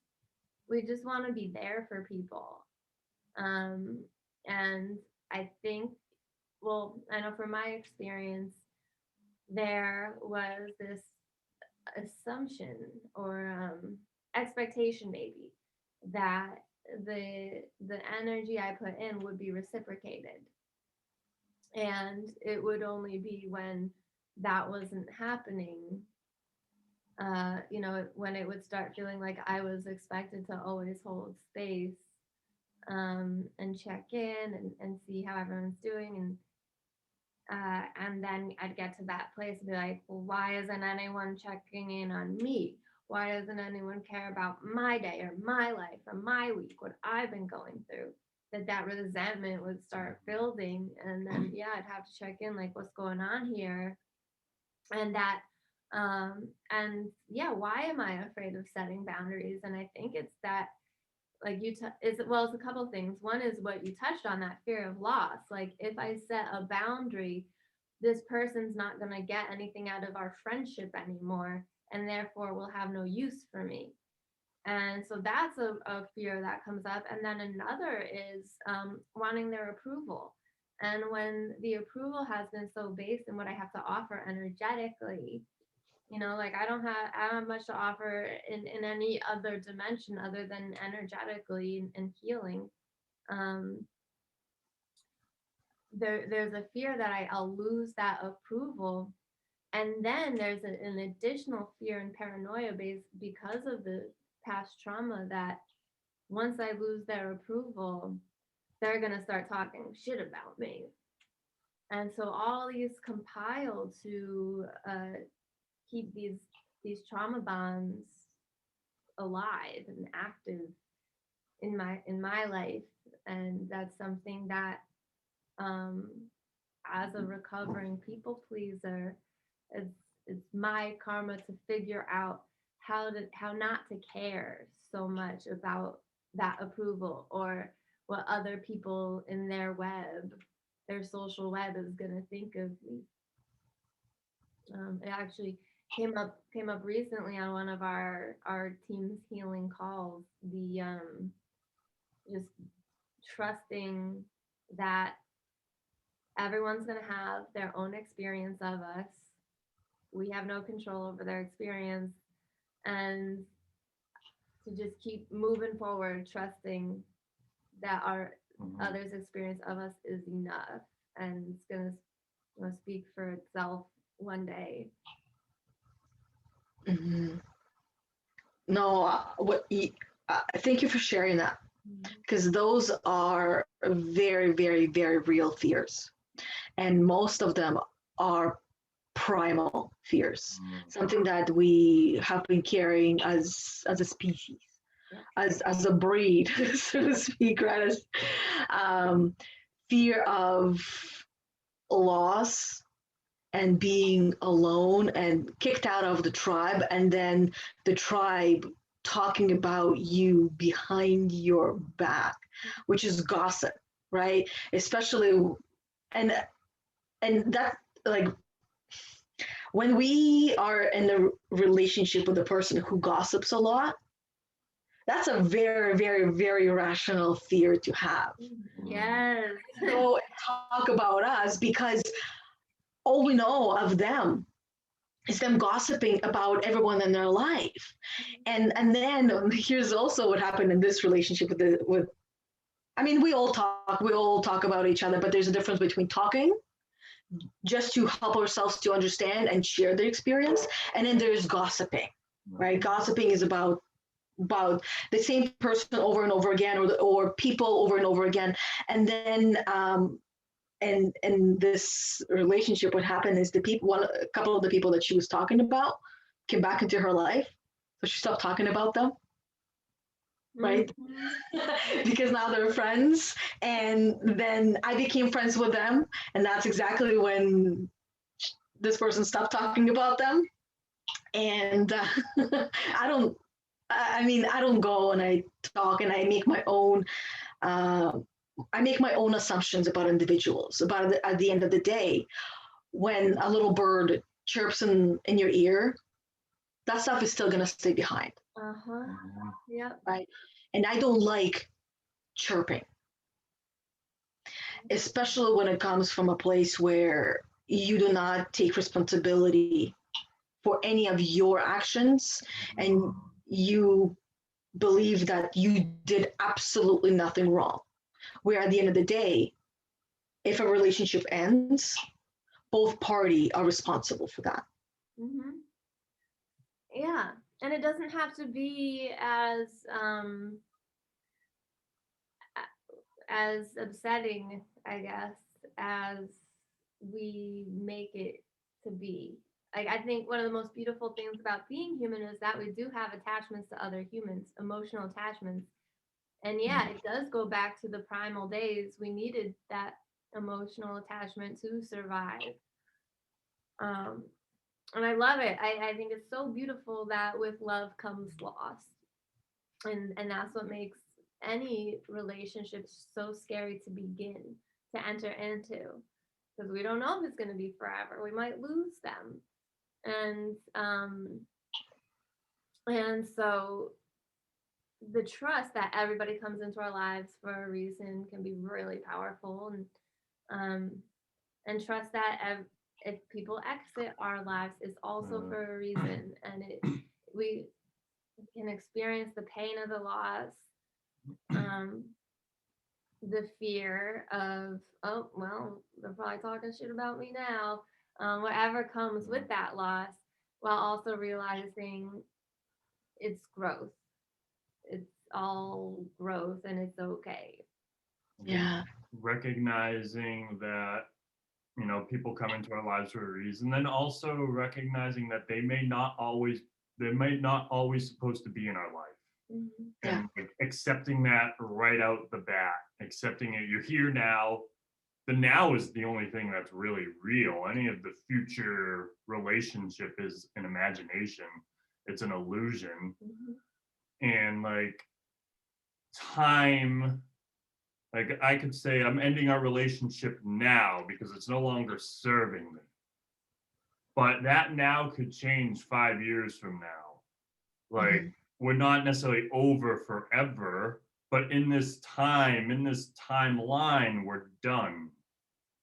we just want to be there for people. And I think, well, I know from my experience, there was this assumption or expectation maybe that the energy I put in would be reciprocated, and it would only be when that wasn't happening, when it would start feeling like I was expected to always hold space, and check in and see how everyone's doing, and then I'd get to that place and be like, well, why isn't anyone checking in on me? Why doesn't anyone care about my day or my life or my week, what I've been going through? That resentment would start building, and then I'd have to check in, like, what's going on here? And that why am I afraid of setting boundaries? And I think it's that, like, it's a couple of things. One is what you touched on, that fear of loss. Like, if I set a boundary, this person's not going to get anything out of our friendship anymore, and therefore will have no use for me. And so that's a fear that comes up. And then another is wanting their approval. And when the approval has been so based in what I have to offer energetically, like I don't have much to offer in any other dimension other than energetically and healing. There's a fear that I'll lose that approval. And then there's an additional fear and paranoia because of the past trauma, that once I lose their approval, they're going to start talking shit about me. And so all these compile to keep these trauma bonds alive and active in my life. And that's something that as a recovering people pleaser, it's my karma to figure out how not to care so much about that approval or what other people in their social web is gonna think of me. It actually came up recently on one of our team's healing calls. The just trusting that everyone's going to have their own experience of us. We have no control over their experience, and to just keep moving forward, trusting that our others' experience of us is enough, and it's going to speak for itself one day. No, thank you for sharing that, because those are very, very, very real fears, and most of them are primal fears, something that we have been carrying as a species, as a breed, so to speak, right? As fear of loss and being alone and kicked out of the tribe, and then the tribe talking about you behind your back, which is gossip, right? Especially, and that, like, when we are in a relationship with a person who gossips a lot, that's a very, very, very rational fear to have. Yes. So talk about us, because all we know of them is them gossiping about everyone in their life. And then here's also what happened in this relationship with I mean, we all talk about each other, but there's a difference between talking just to help ourselves to understand and share the experience, and then there's gossiping, right? Gossiping is about the same person over and over again, or people over and over again. And then and this relationship, what happened is a couple of the people that she was talking about came back into her life, so she stopped talking about them, right? Because now they're friends, and then I became friends with them, and that's exactly when this person stopped talking about them. And I don't go and I talk and I make my own assumptions about individuals. At the end of the day, when a little bird chirps in your ear, that stuff is still gonna stay behind. Yeah. Right. And I don't like chirping, especially when it comes from a place where you do not take responsibility for any of your actions, and you believe that you did absolutely nothing wrong. Where at the end of the day, if a relationship ends, both parties are responsible for that. Yeah, and it doesn't have to be as upsetting, I guess, as we make it to be. Like, I think one of the most beautiful things about being human is that we do have attachments to other humans, emotional attachments. And yeah, it does go back to the primal days. We needed that emotional attachment to survive. And I love it. I think it's so beautiful that with love comes loss. And that's what makes any relationship so scary to begin, to enter into. Because we don't know if it's going to be forever. We might lose them. And so the trust that everybody comes into our lives for a reason can be really powerful, and trust that if people exit our lives, it's also for a reason, and we can experience the pain of the loss, the fear of, oh well, they're probably talking shit about me now, whatever comes with that loss, while also realizing it's growth. It's all growth, and it's okay. Yeah. Recognizing that, people come into our lives for a reason, then also recognizing that they might not always supposed to be in our life. And like, accepting that right out the bat, accepting it. You're here now, the now is the only thing that's really real. Any of the future relationship is an imagination. It's an illusion. And like time, like I could say I'm ending our relationship now because it's no longer serving me. But that now could change 5 years from now. Like we're not necessarily over forever, but in this time, in this timeline, we're done.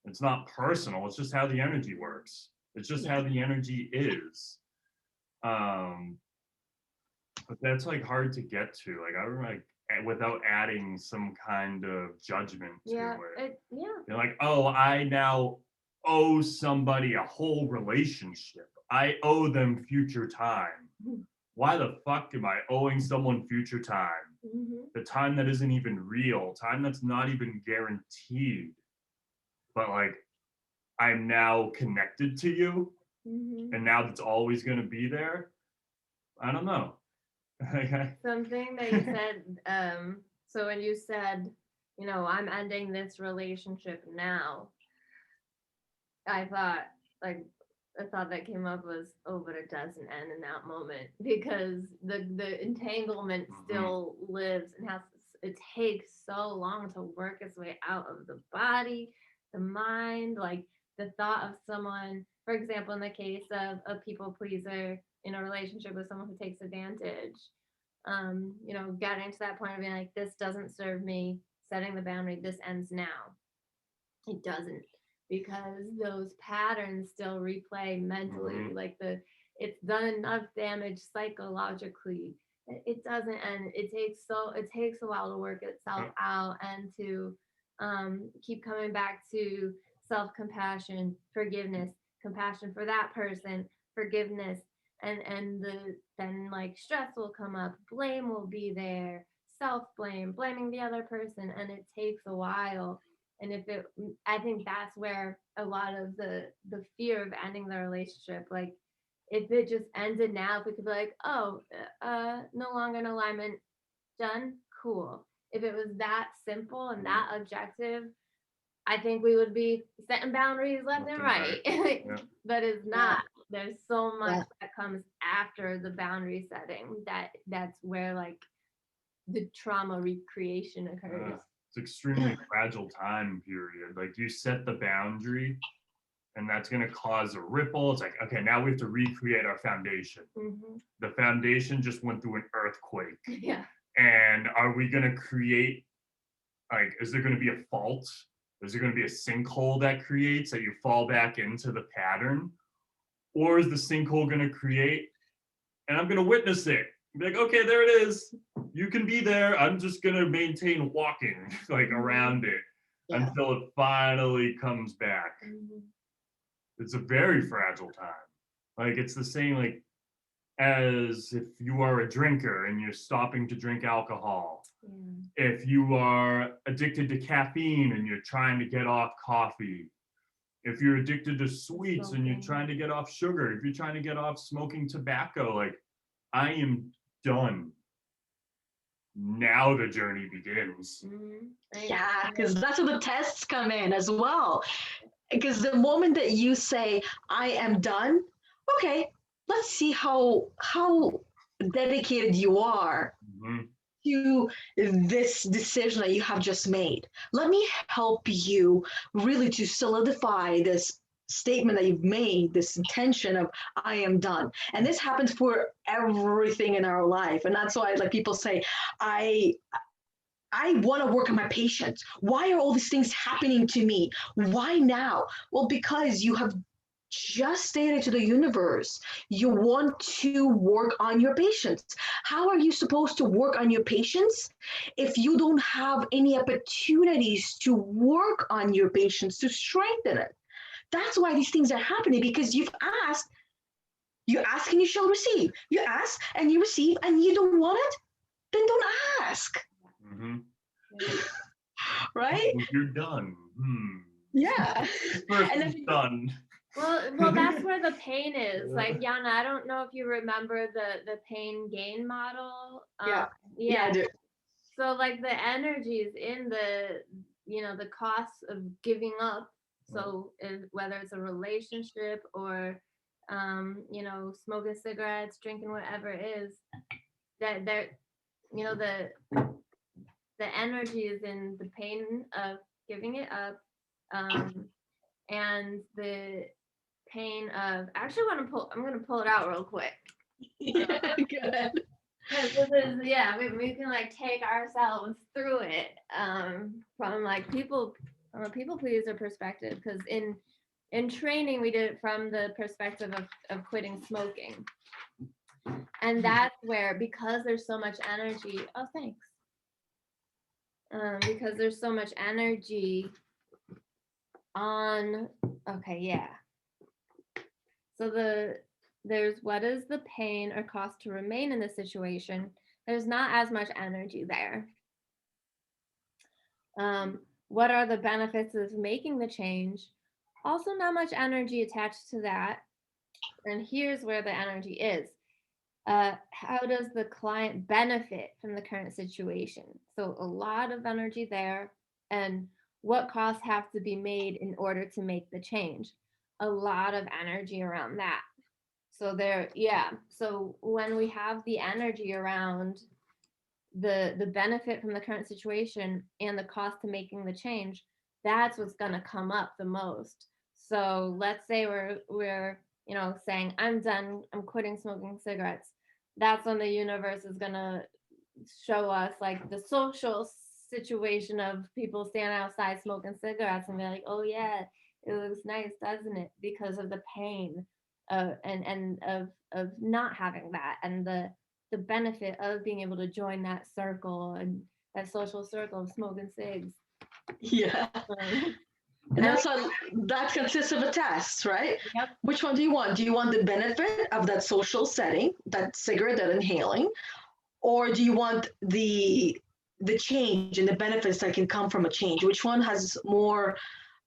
It's not personal. It's just how the energy works. It's just how the energy is. But that's like hard to get to. Like I remember, like without adding some kind of judgment to it. You're like, oh, I now owe somebody a whole relationship. I owe them future time. Why the fuck am I owing someone future time? The time that isn't even real, time that's not even guaranteed. But like, I'm now connected to you, and now that's always going to be there. I don't know. Something that you said, so when you said, you know, I'm ending this relationship now, I thought a thought that came up was, oh, but it doesn't end in that moment, because the entanglement still lives and it takes so long to work its way out of the body, the mind, like the thought of someone, for example, in the case of a people pleaser in a relationship with someone who takes advantage, you know, getting to that point of being like, this doesn't serve me, setting the boundary, this ends now. It doesn't, because those patterns still replay mentally. Like it's done enough damage psychologically. It doesn't end. It takes a while to work itself out and to keep coming back to self-compassion, forgiveness, compassion for that person, forgiveness, and then like stress will come up, blame will be there, self-blame, blaming the other person, and it takes a while. And I think that's where a lot of the fear of ending the relationship, like if it just ended now, if we could be like, oh, no longer in alignment, done, cool. If it was that simple and that objective, I think we would be setting boundaries left and right. But it's not. There's so much that comes after the boundary setting that's where like the trauma recreation occurs. It's extremely fragile time period. Like you set the boundary and that's going to cause a ripple. It's like, okay, now we have to recreate our foundation. The foundation just went through an earthquake. And are we going to create, like, is there going to be a fault? Is there going to be a sinkhole that creates that you fall back into the pattern? Or is the sinkhole going to create, and I'm going to witness it? Be like, okay, there it is. You can be there. I'm just going to maintain walking like around it until it finally comes back. It's a very fragile time. Like it's the same like as if you are a drinker and you're stopping to drink alcohol. If you are addicted to caffeine and you're trying to get off coffee. If you're addicted to sweets and you're trying to get off sugar, if you're trying to get off smoking tobacco, like I am done. Now the journey begins. Yeah, because that's where the tests come in as well. Because the moment that you say, I am done, okay, let's see how dedicated you are to this decision that you have just made. Let me help you really to solidify this statement that you've made, this intention of I am done. And this happens for everything in our life. And that's why like people say, I want to work on my patience. Why are all these things happening to me? Why now? Well, because you have just stated to the universe, you want to work on your patience. How are you supposed to work on your patience if you don't have any opportunities to work on your patience, to strengthen it? That's why these things are happening, because you've asked, you ask and you shall receive. You ask and you receive, and you don't want it, then don't ask. Right? You're done. Yeah. And then, done. Well, that's where the pain is. Like Yana, I don't know if you remember the pain gain model. Yeah, I do. So like the energies in the costs of giving up. So whether it's a relationship or, smoking cigarettes, drinking whatever it is, that the energy is in the pain of giving it up, and the pain of actually I'm going to pull it out real quick. Yeah, good. We can like take ourselves through it from like from a people pleaser perspective, because in training we did it from the perspective of quitting smoking, and that's where, because there's so much energy, because there's so much energy on, so there's what is the pain or cost to remain in this situation. There's not as much energy there. What are the benefits of making the change? Also not much energy attached to that. And here's where the energy is. How does the client benefit from the current situation? So a lot of energy there. And what costs have to be made in order to make the change? A lot of energy around that. So so when we have the energy around the benefit from the current situation and the cost to making the change, that's what's going to come up the most. So let's say we're saying, I'm done, I'm quitting smoking cigarettes. That's when the universe is going to show us like the social situation of people standing outside smoking cigarettes and be like, oh yeah, it looks nice, doesn't it? Because of the pain and of not having that, and the benefit of being able to join that circle and that social circle of smoking cigs. Yeah. And that consists of a test, right? Yep. Which one do you want? Do you want the benefit of that social setting, that cigarette, that inhaling, or do you want the change and the benefits that can come from a change? Which one has more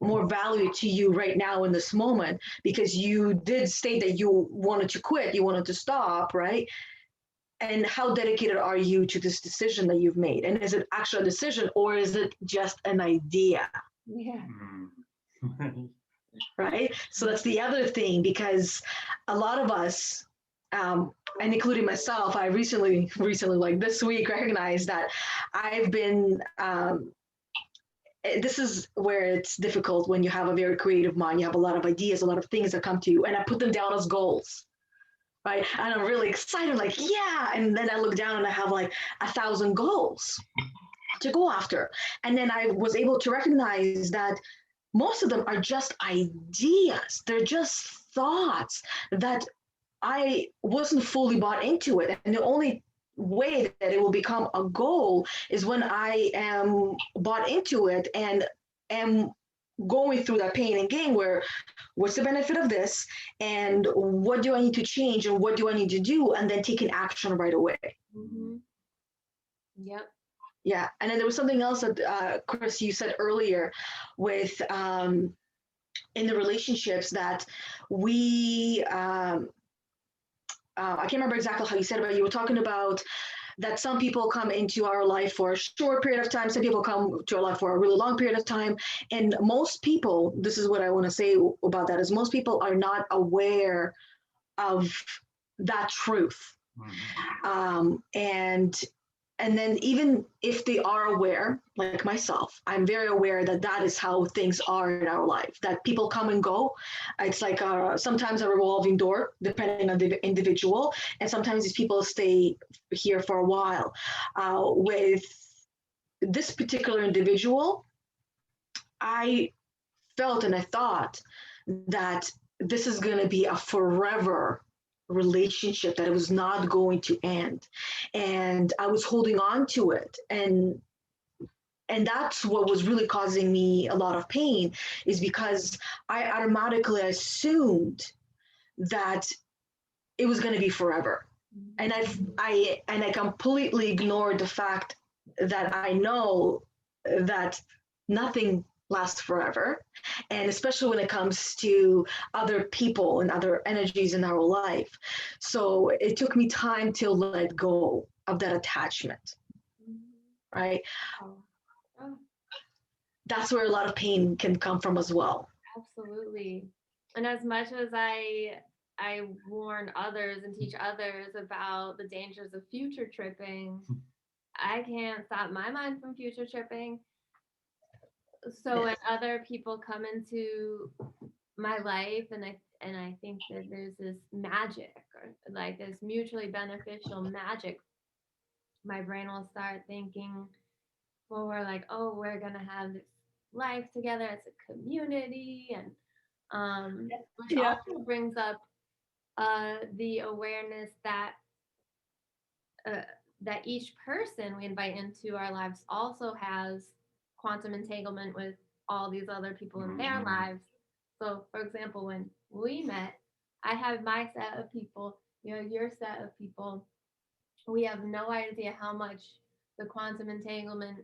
value to you right now in this moment? Because you did state that you wanted to quit, you wanted to stop, right? And how dedicated are you to this decision that you've made? And is it actually a decision, or is it just an idea? Yeah. Right? So that's the other thing, because a lot of us, and including myself, I recently, like this week, recognized that I've been, this is where it's difficult when you have a very creative mind. You have a lot of ideas, a lot of things that come to you, and I put them down as goals. Right? And I'm really excited, like, yeah. And then I look down and I have like 1,000 goals to go after. And then I was able to recognize that most of them are just ideas. They're just thoughts that I wasn't fully bought into it. And the only way that it will become a goal is when I am bought into it and am going through that pain and gain, where what's the benefit of this, and what do I need to change, and what do I need to do, and then taking action right away. Mm-hmm. Yep. Yeah. And then there was something else that Chris, you said earlier with in the relationships that we I can't remember exactly how you said it, but you were talking about that some people come into our life for a short period of time, some people come to our life for a really long period of time. And most people, this is what I want to say about that, is most people are not aware of that truth. Mm-hmm. And then even if they are aware, like myself, I'm very aware that that is how things are in our life, that people come and go. It's like sometimes a revolving door, depending on the individual. And sometimes these people stay here for a while. With this particular individual, I felt and I thought that this is going to be a forever relationship, that it was not going to end, and I was holding on to it, and that's what was really causing me a lot of pain, is because I automatically assumed that it was going to be forever, and I completely ignored the fact that I know that nothing lasts forever, and especially when it comes to other people and other energies in our life. So it took me time to let go of that attachment, right? that's where a lot of pain can come from as well. Absolutely. And as much as I warn others and teach others about the dangers of future tripping, I can't stop my mind from future tripping. So when other people come into my life, and I think that there's this magic, or like this mutually beneficial magic, my brain will start thinking, well, we're like, oh, we're gonna have this life together as a community, and which Yeah. also brings up the awareness that uh, that each person we invite into our lives also has quantum entanglement with all these other people in their lives. So, for example, when we met, I had my set of people, your set of people. We have no idea how much the quantum entanglement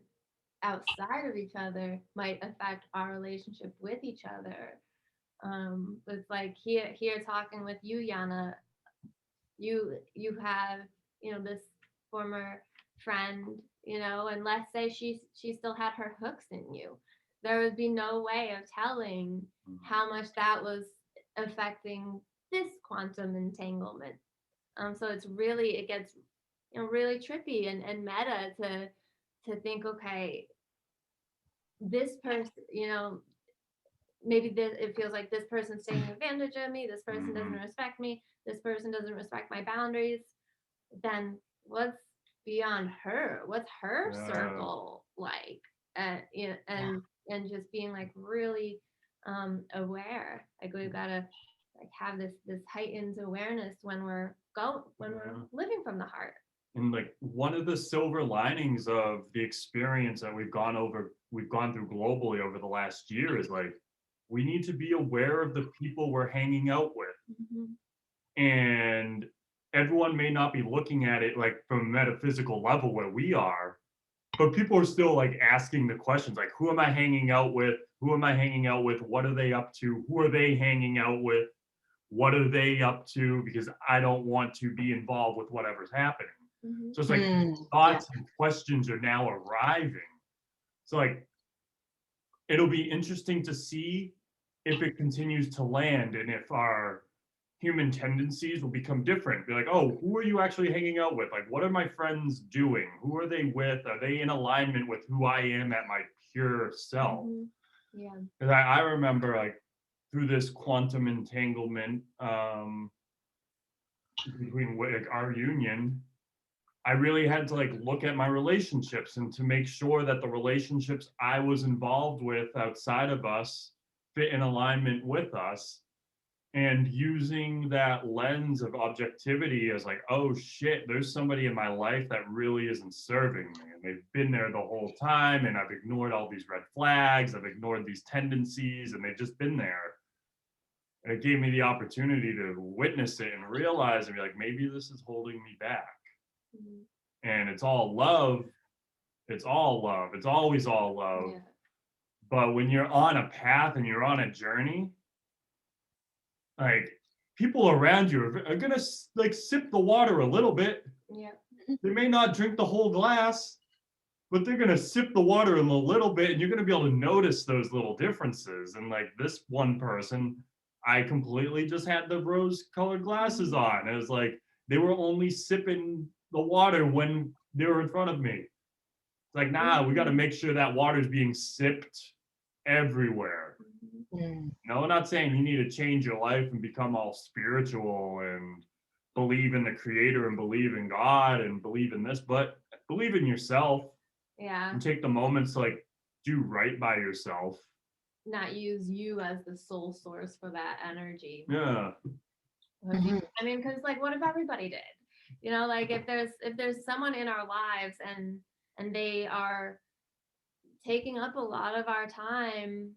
outside of each other might affect our relationship with each other. It's like here talking with you, Yana, you have this former friend, and let's say she still had her hooks in you, there would be no way of telling how much that was affecting this quantum entanglement. So it gets really trippy and meta to think, okay, this person, maybe it feels like this person's taking advantage of me, this person doesn't respect me, this person doesn't respect my boundaries. Then what's beyond her? What's her circle like? And just being like really aware. Like we've got to like have this heightened awareness when we're living from the heart. And like one of the silver linings of the experience that we've gone through globally over the last year is like we need to be aware of the people we're hanging out with. And everyone may not be looking at it like from a metaphysical level where we are, but people are still like asking the questions like, who am I hanging out with? Who am I hanging out with? What are they up to? Who are they hanging out with? What are they up to? Because I don't want to be involved with whatever's happening. So it's like thoughts and questions are now arriving. So like, it'll be interesting to see if it continues to land and if our human tendencies will become different. Be like, oh, who are you actually hanging out with? Like, what are my friends doing? Who are they with? Are they in alignment with who I am at my pure self? Yeah. Because I remember like through this quantum entanglement between like our union, I really had to like look at my relationships and to make sure that the relationships I was involved with outside of us fit in alignment with us. And using that lens of objectivity as like, oh shit, there's somebody in my life that really isn't serving me. And they've been there the whole time. And I've ignored all these red flags. I've ignored these tendencies and they've just been there. And it gave me the opportunity to witness it and realize and be like, maybe this is holding me back. And it's all love. It's all love. It's always all love. Yeah. But when you're on a path and you're on a journey, like people around you are gonna like sip the water a little bit. Yeah. They may not drink the whole glass, but they're gonna sip the water in a little bit, and you're gonna be able to notice those little differences. And like this one person, I completely just had the rose-colored glasses on. It was like they were only sipping the water when they were in front of me. It's like, nah, we got to make sure that water is being sipped everywhere. No, I'm not saying you need to change your life and become all spiritual and believe in the creator and believe in God and believe in this, but believe in yourself. Yeah. And take the moments to like do right by yourself. Not use you as the sole source for that energy. Yeah. I mean, because like, what if everybody did? Like if there's someone in our lives and they are taking up a lot of our time,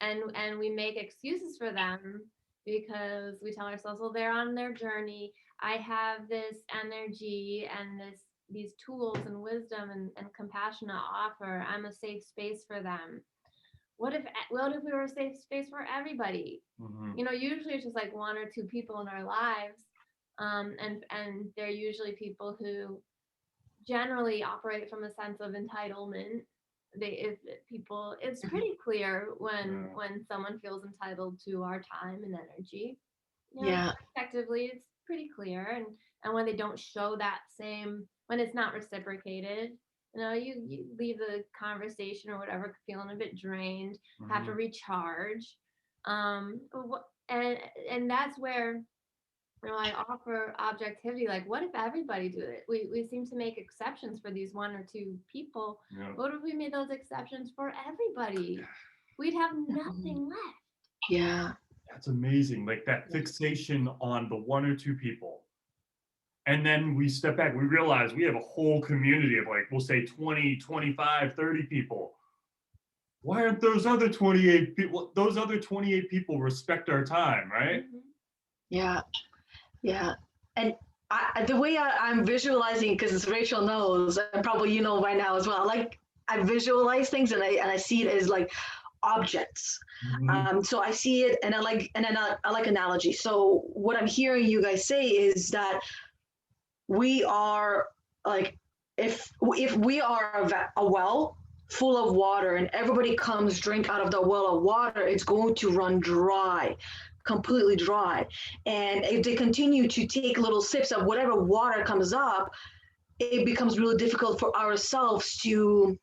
and we make excuses for them because we tell ourselves, well, they're on their journey. I have this energy and these tools and wisdom and compassion to offer. I'm a safe space for them. What if we were a safe space for everybody? Usually it's just like one or two people in our lives, and they're usually people who generally operate from a sense of entitlement, if people, it's pretty clear when someone feels entitled to our time and energy. Yeah. Effectively, it's pretty clear, and when they don't show that same, when it's not reciprocated, you leave the conversation or whatever feeling a bit drained, have to recharge, and that's where I offer objectivity. Like, what if everybody do it? We seem to make exceptions for these one or two people. Yeah. What if we made those exceptions for everybody? We'd have nothing left. Yeah. That's amazing. Like that fixation on the one or two people. And then we step back, we realize we have a whole community of like, we'll say 20, 25, 30 people. Why aren't those other 28 people, those other 28 people respect our time, right? Yeah. Yeah. And the way I'm visualizing, because Rachel knows, and probably you know by now as well, like I visualize things and I see it as like objects. So I see it and I like analogy. So what I'm hearing you guys say is that we are like, if we are a well full of water and everybody comes drink out of the well of water, it's going to run dry, completely dry. And if they continue to take little sips of whatever water comes up, it becomes really difficult for ourselves to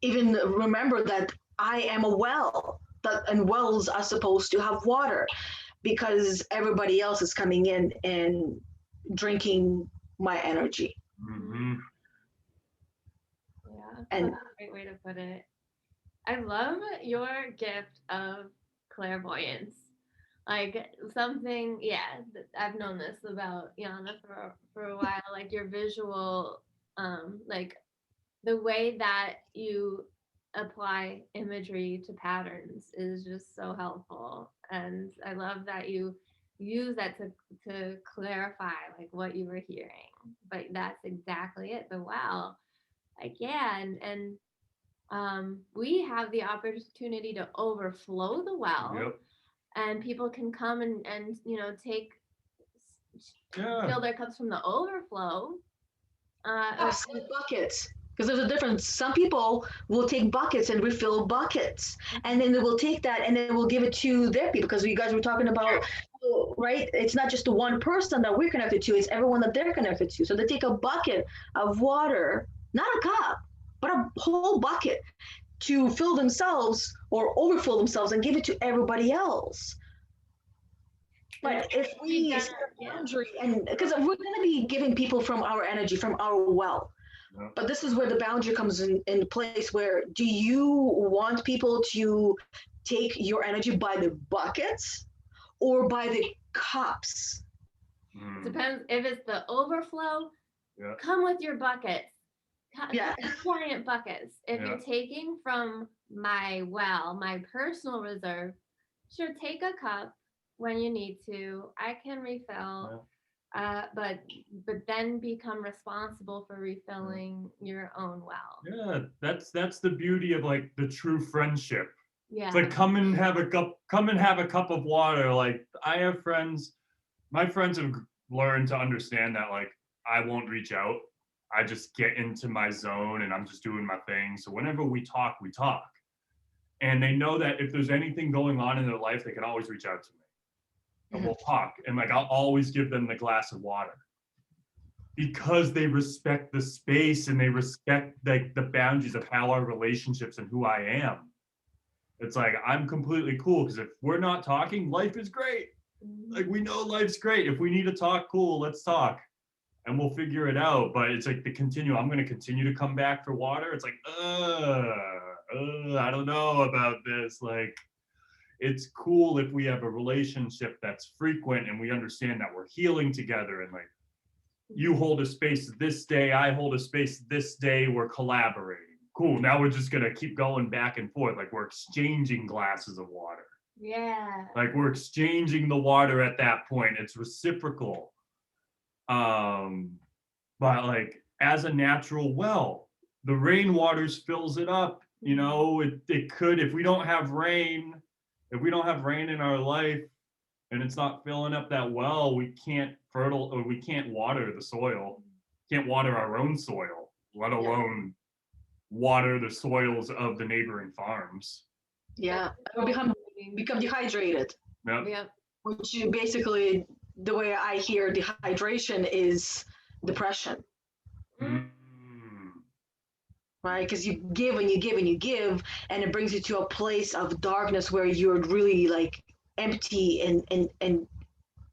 even remember that I am a well, and wells are supposed to have water, because everybody else is coming in and drinking my energy. Yeah, And that's a great way to put it. I love your gift of clairvoyance. Like something, I've known this about Yana for a while. Like your visual, like the way that you apply imagery to patterns is just so helpful. And I love that you use that to clarify like what you were hearing. But that's exactly it. The wow. Like, and we have the opportunity to overflow the well, and people can come and take fill their cups from the overflow. Buckets, because there's a difference. Some people will take buckets and refill buckets, and then they will take that and then we'll give it to their people, because you guys were talking about, right? It's not just the one person that we're connected to, it's everyone that they're connected to. So they take a bucket of water, not a cup, but a whole bucket, to fill themselves or overfill themselves and give it to everybody else. But if we set a boundary, and because we're going to be giving people from our energy, from our well, but this is where the boundary comes in place, where do you want people to take your energy by the buckets or by the cups? Depends. If it's the overflow, come with your buckets. Giant buckets. If you're taking from my well, my personal reserve, sure, take a cup when you need to. I can refill, but then become responsible for refilling your own well. Yeah, that's the beauty of like the true friendship. Yeah, it's like come and have a cup of water. Like I have friends, my friends have learned to understand that like I won't reach out. I just get into my zone and I'm just doing my thing. So whenever we talk, and they know that if there's anything going on in their life, they can always reach out to me. And we'll talk, and like I'll always give them the glass of water, because they respect the space and they respect like the boundaries of how our relationships and who I am. It's like I'm completely cool, because if we're not talking, life is great. Like we know life's great. If we need to talk, cool, let's talk, and we'll figure it out. But it's like the continuum. I'm going to continue to come back for water. It's like, I don't know about this. Like, it's cool if we have a relationship that's frequent and we understand that we're healing together, and like you hold a space this day, I hold a space this day, we're collaborating. Cool. Now we're just going to keep going back and forth. Like we're exchanging glasses of water. Yeah. Like we're exchanging the water at that point. It's reciprocal. But like as a natural well, the rainwater fills it up. You know, it could, if we don't have rain in our life and it's not filling up that well, we can't water the soil, can't water our own soil, let alone water the soils of the neighboring farms. Yeah, or become dehydrated. Yep. Yep. Which you basically, the way I hear dehydration is depression, Mm. right? Because you give and you give and you give, and it brings you to a place of darkness where you're really like empty and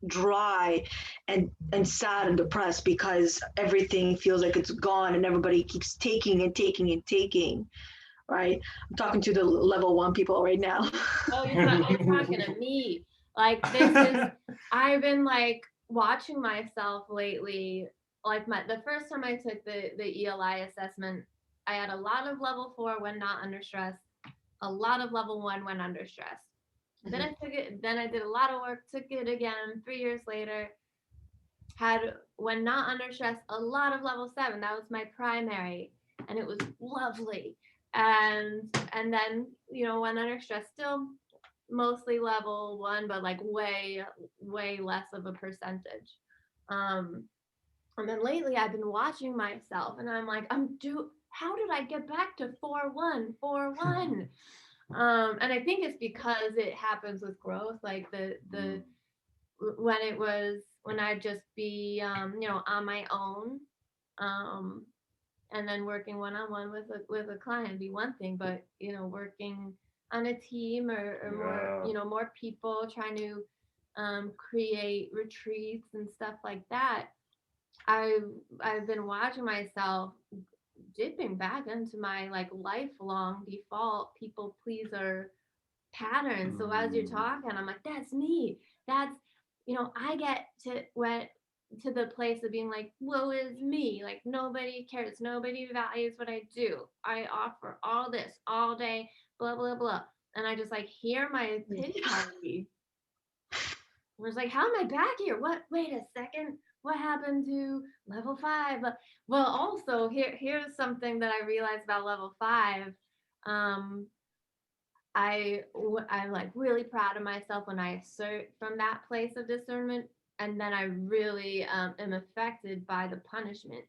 dry and sad and depressed because everything feels like it's gone and everybody keeps taking and taking and taking, right? I'm talking to the level 1 people right now. Oh, you're talking to me. Like this is, I've been like watching myself lately. Like the first time I took the ELI assessment, I had a lot of level 4 when not under stress, a lot of level 1 when under stress. Then I took it, then I did a lot of work, took it again 3 years later, had when not under stress, a lot of level 7. That was my primary, and it was lovely. And then, when under stress, still mostly level 1, but like way less of a percentage. And then lately I've been watching myself and I'm like, how did I get back to 4-1? And I think it's because it happens with growth, like when I'd just be on my own, and then working one-on-one with a client be one thing, but working on a team or more people, trying to create retreats and stuff like that, I've been watching myself dipping back into my like lifelong default people pleaser pattern. So as you're talking, I'm like, that's me. That's I get to the place of being like, woe is me. Like nobody cares. Nobody values what I do. I offer all this all day, blah, blah, blah. And I just like hear my pity party. I was like, how am I back here? What? Wait a second. What happened to level 5? Well, also here's something that I realized about level 5. I'm like really proud of myself when I assert from that place of discernment, and then I really am affected by the punishment.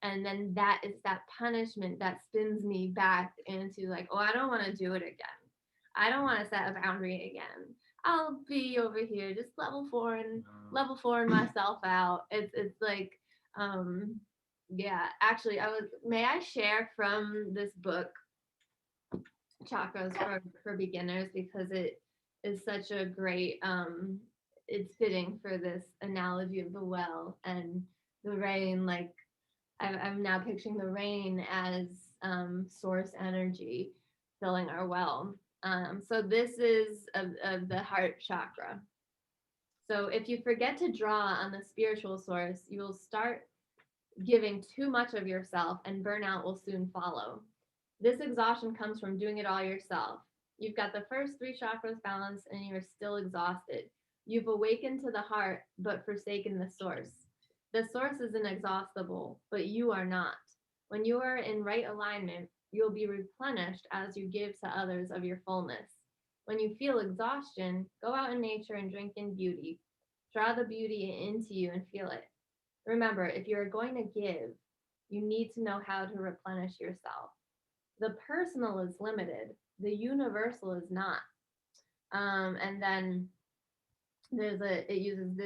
And then that is that punishment that spins me back into like, oh, I don't want to do it again. I don't want to set a boundary again. I'll be over here just level 4 and myself out. It's like, yeah, actually may I share from this book, Chakras for Beginners, because it is such a great, it's fitting for this analogy of the well and the rain. Like I'm now picturing the rain as source energy filling our well. So this is of the heart chakra. So if you forget to draw on the spiritual source, you will start giving too much of yourself and burnout will soon follow. This exhaustion comes from doing it all yourself. You've got the first 3 chakras balanced and you're still exhausted. You've awakened to the heart, but forsaken the source. The source is inexhaustible, but you are not. When you are in right alignment, you'll be replenished as you give to others of your fullness. When you feel exhaustion, go out in nature and drink in beauty. Draw the beauty into you and feel it. Remember, if you're going to give, you need to know how to replenish yourself. The personal is limited. The universal is not. And then it uses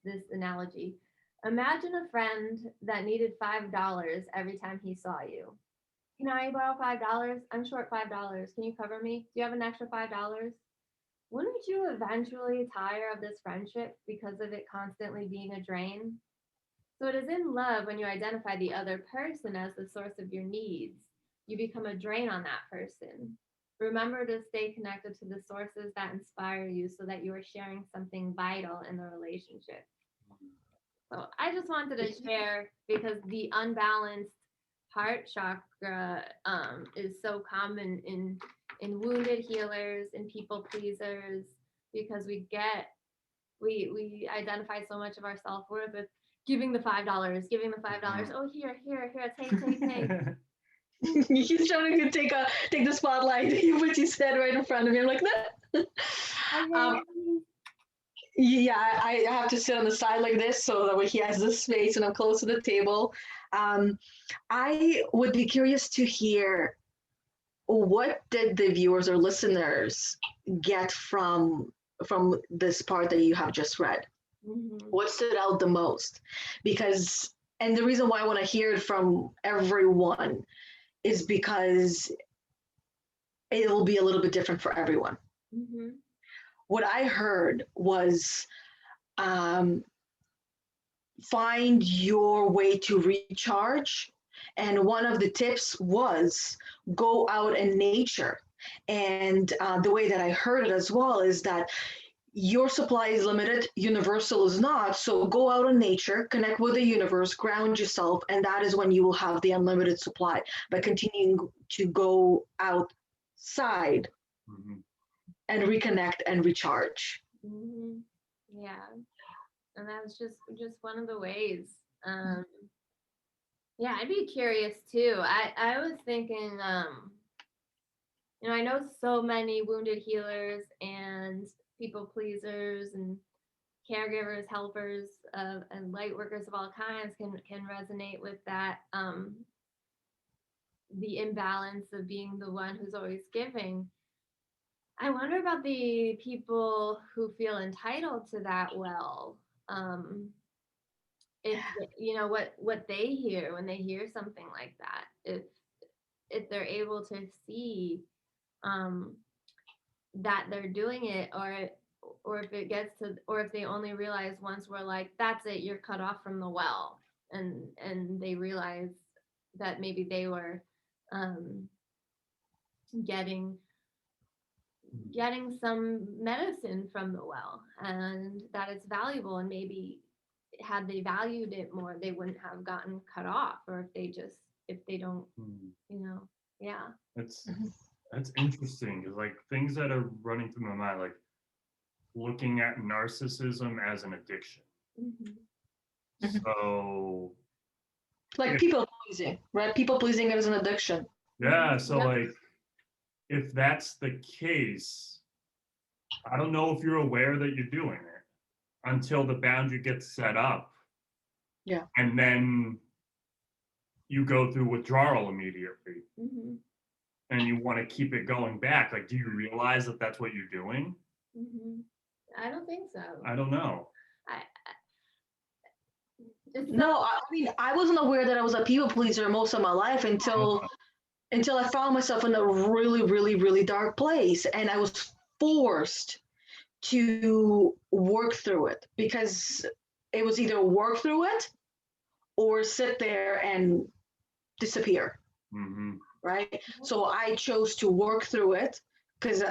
this analogy. Imagine a friend that needed $5 every time he saw you. Can I borrow $5? I'm short $5. Can you cover me? Do you have an extra $5? Wouldn't you eventually tire of this friendship because of it constantly being a drain? So it is in love when you identify the other person as the source of your needs. You become a drain on that person. Remember to stay connected to the sources that inspire you so that you are sharing something vital in the relationship. So I just wanted to share, because the unbalanced heart chakra is so common in wounded healers and people pleasers, because we identify so much of our self-worth with giving the $5. Oh, here, take. He's trying to take the spotlight, which he said right in front of me. I'm like, that. Yeah, I have to sit on the side like this so that way he has this space and I'm close to the table. I would be curious to hear what did the viewers or listeners get from this part that you have just read? Mhm. What stood out the most? Because and the reason why I want to hear it from everyone is because it will be a little bit different for everyone. Mhm. What I heard was um, find your way to recharge. And one of the tips was go out in nature. And the way that I heard it as well is that your supply is limited, universal is not. So go out in nature, connect with the universe, ground yourself, and that is when you will have the unlimited supply by continuing to go outside Mhm. and reconnect and recharge. Mhm. Yeah, and that's just one of the ways. Yeah, I'd be curious too. I was thinking, I know so many wounded healers and people pleasers and caregivers, helpers, and light workers of all kinds can resonate with that. The imbalance of being the one who's always giving. I wonder about the people who feel entitled to that well. Um, if what they hear when they hear something like that, if they're able to see um, that they're doing it, or if it gets to, or if they only realize once we're like, that's it, you're cut off from the well, and they realize that maybe they were um, getting some medicine from the well and that it's valuable, and maybe had they valued it more they wouldn't have gotten cut off, or if they don't, Mhm. yeah. That's that's interesting. 'Cause, like, things that are running through my mind, like looking at narcissism as an addiction. Mhm. Mhm. So Like if, people pleasing, right? People pleasing is an addiction. yeah, Mhm. so Yep. like if that's the case, I don't know if you're aware that you're doing it until the boundary gets set up, Yeah. and then you go through withdrawal immediately Mhm. and you want to keep it going back. Like, do you realize that that's what you're doing? Mhm. I don't think so. I don't know. I it's so. No, I mean, I wasn't aware that I was a people pleaser most of my life until I found myself in a really, really, really dark place, and I was forced to work through it because it was either work through it or sit there and disappear, Hmm. right? So I chose to work through it because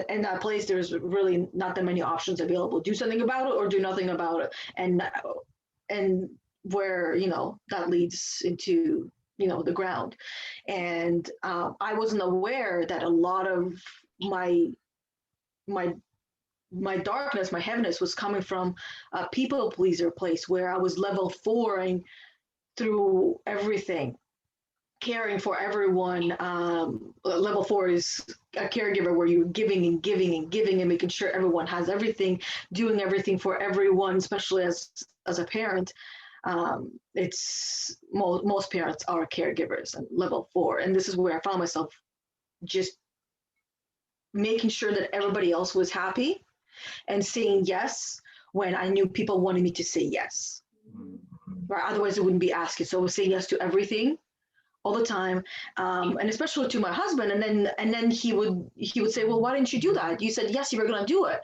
in that place there's really not that many options available. Do something about it or do nothing about it, and where that leads into the ground. And I wasn't aware that a lot of my my my darkness, my heaviness was coming from a people pleaser place where I was level fouring through everything, caring for everyone. Level 4 is a caregiver where you're giving and giving and giving and making sure everyone has everything, doing everything for everyone, especially as a parent. It's most parents are caregivers and level 4, and this is where I found myself just making sure that everybody else was happy and saying yes when I knew people wanted me to say yes. Mhm. Right? Otherwise, it wouldn't be asking. So I was saying yes to everything all the time, and especially to my husband. And then he would say, "Well, why didn't you do that? You said yes, you were gonna do it."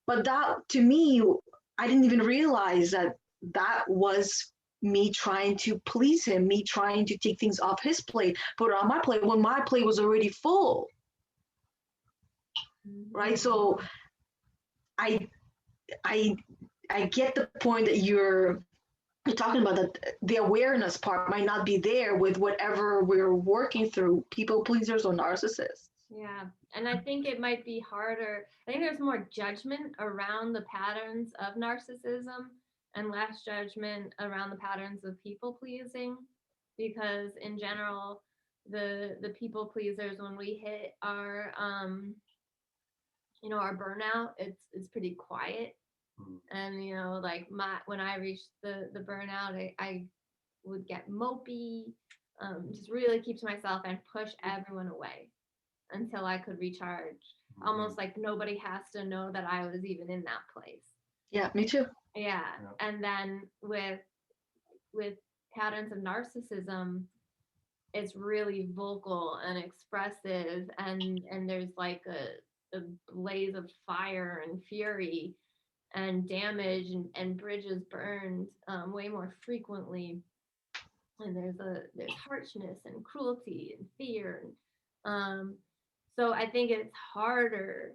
But that to me, I didn't even realize that was me trying to please him, me trying to take things off his plate, put it on my plate when my plate was already full. Right? Mhm. So I I I get the point that you're talking about, that the awareness part might not be there with whatever we're working through, people pleasers or narcissists. Yeah, and I think it might be harder. I think there's more judgment around the patterns of narcissism and less judgment around the patterns of people pleasing, because in general, the people pleasers, when we hit our our burnout, it's pretty quiet. And, you know, like when I reached the burnout, I would get mopey, just really keep to myself and push everyone away until I could recharge. Almost like nobody has to know that I was even in that place. Yeah, me too. Yeah. And then with patterns of narcissism, it's really vocal and expressive, and there's like a blaze of fire and fury and damage and bridges burned way more frequently, and there's harshness and cruelty and fear. So I think it's harder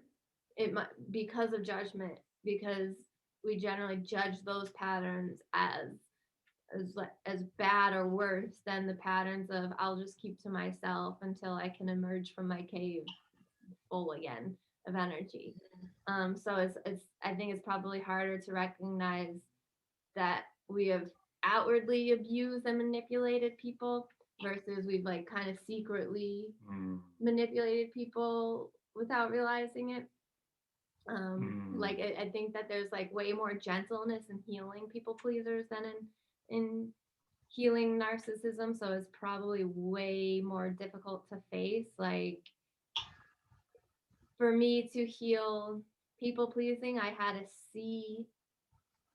because of judgment, because we generally judge those patterns as bad or worse than the patterns of I'll just keep to myself until I can emerge from my cave full again of energy. So it's I think it's probably harder to recognize that we have outwardly abused and manipulated people versus we've like kind of secretly manipulated people without realizing it. Like I think that there's like way more gentleness in healing people pleasers than in healing narcissism, so it's probably way more difficult to face. Like for me to heal people pleasing, I had to see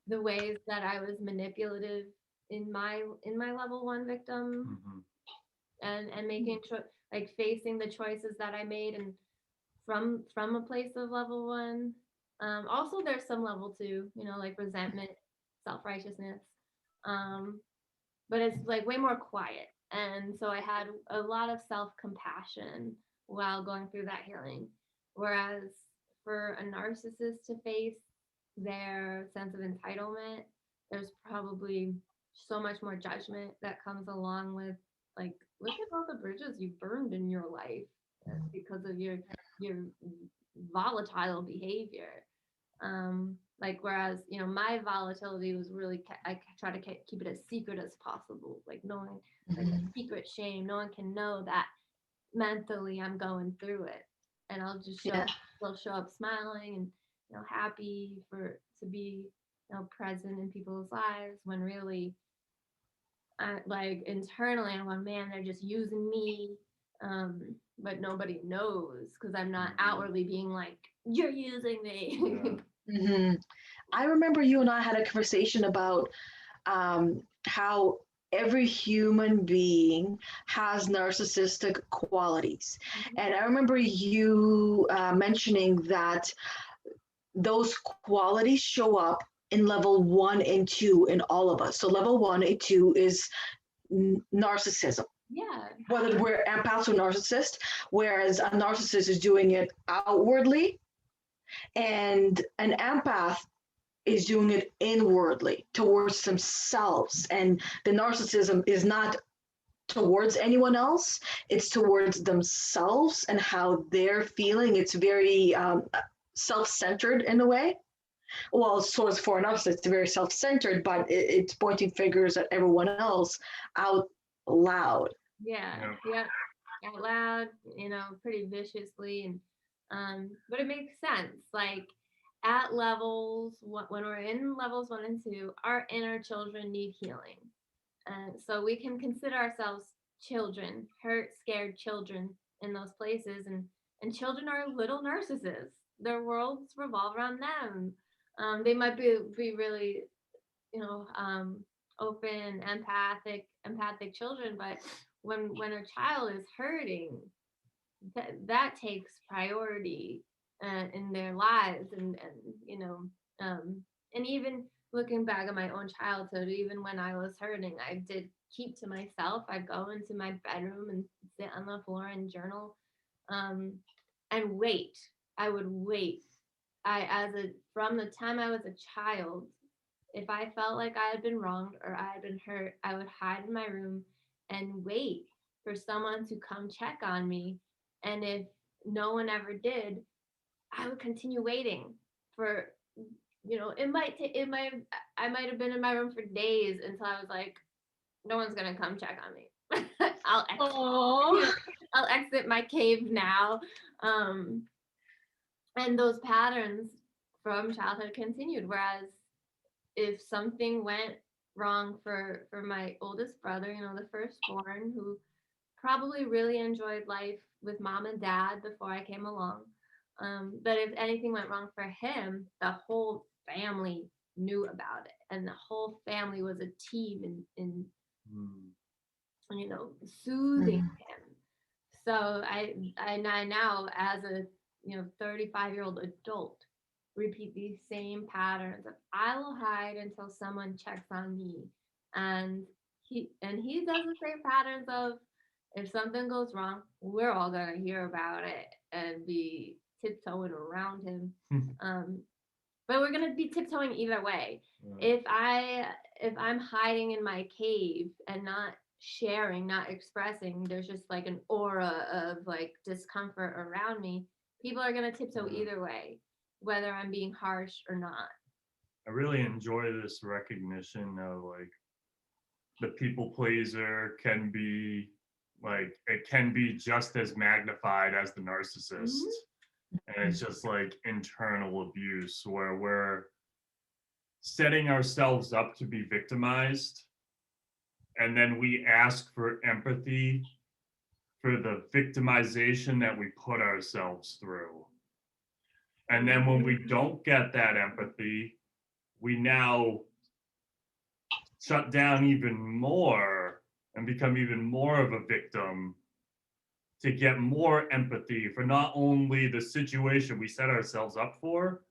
the ways that I was manipulative in my level 1 victim, and making like facing the choices that I made, and from a place of level 1. Also there's some level 2, you know, like resentment, self-righteousness, but it's like way more quiet. And so I had a lot of self-compassion while going through that healing, whereas for a narcissist to face their sense of entitlement, there's probably so much more judgment that comes along with, like, look at all the bridges you burned in your life because of your volatile behavior. Like, whereas, you know, my volatility was really, I try to keep it as secret as possible, like knowing, like a secret shame. No one can know that mentally I'm going through it, and I'll just show up smiling and, you know, happy to be, you know, present in people's lives, when really, like internally I'm going, man, they're just using me. But nobody knows because I'm not outwardly being like, you're using me. I remember you and I had a conversation about how every human being has narcissistic qualities. And I remember you mentioning that those qualities show up in level 1 and 2 in all of us. So level 1 and 2 is narcissism. Yeah. Whether we're empaths or narcissists, whereas a narcissist is doing it outwardly, and an empath is doing it inwardly towards themselves. And the narcissism is not towards anyone else, it's towards themselves and how they're feeling. It's very self-centered in a way. Well, so as for an narcissist, it's very self-centered, but it's pointing fingers at everyone else out loud. Yeah. Out loud, you know, pretty viciously. And but it makes sense. Like at levels, when we're in levels 1 and 2, our inner children need healing. And so we can consider ourselves children, hurt, scared children in those places. And children are little narcissists. Their worlds revolve around them. They might be really, you know, open, empathic children, but when a child is hurting, that takes priority in their lives, and you know, and even looking back at my own childhood, even when I was hurting, I did keep to myself. I'd go into my bedroom and sit on the floor and journal, and wait. I would wait. From the time I was a child, if I felt like I had been wronged or I had been hurt, I would hide in my room and wait for someone to come check on me. And if no one ever did, I would continue waiting for, you know, I might have been in my room for days until I was like, no one's gonna come check on me. I'll exit my cave now. And those patterns from childhood continued. Whereas if something went wrong for my oldest brother, the firstborn, who probably really enjoyed life with mom and dad before I came along. But if anything went wrong for him, the whole family knew about it, and the whole family was a team in soothing him. So I now, as a 35-year-old adult, repeat these same patterns of I will hide until someone checks on me, and he does the same patterns of if something goes wrong, we're all gonna hear about it and be tiptoeing around him. But we're gonna be tiptoeing either way. If I'm hiding in my cave and not sharing, not expressing, there's just like an aura of like discomfort around me. People are gonna tiptoe either way, whether I'm being harsh or not. I really enjoy this recognition of like the people pleaser can be like, it can be just as magnified as the narcissist. And it's just like internal abuse where we're setting ourselves up to be victimized. And then we ask for empathy for the victimization that we put ourselves through. And then when we don't get that empathy, we now shut down even more and become even more of a victim to get more empathy for not only the situation we set ourselves up for,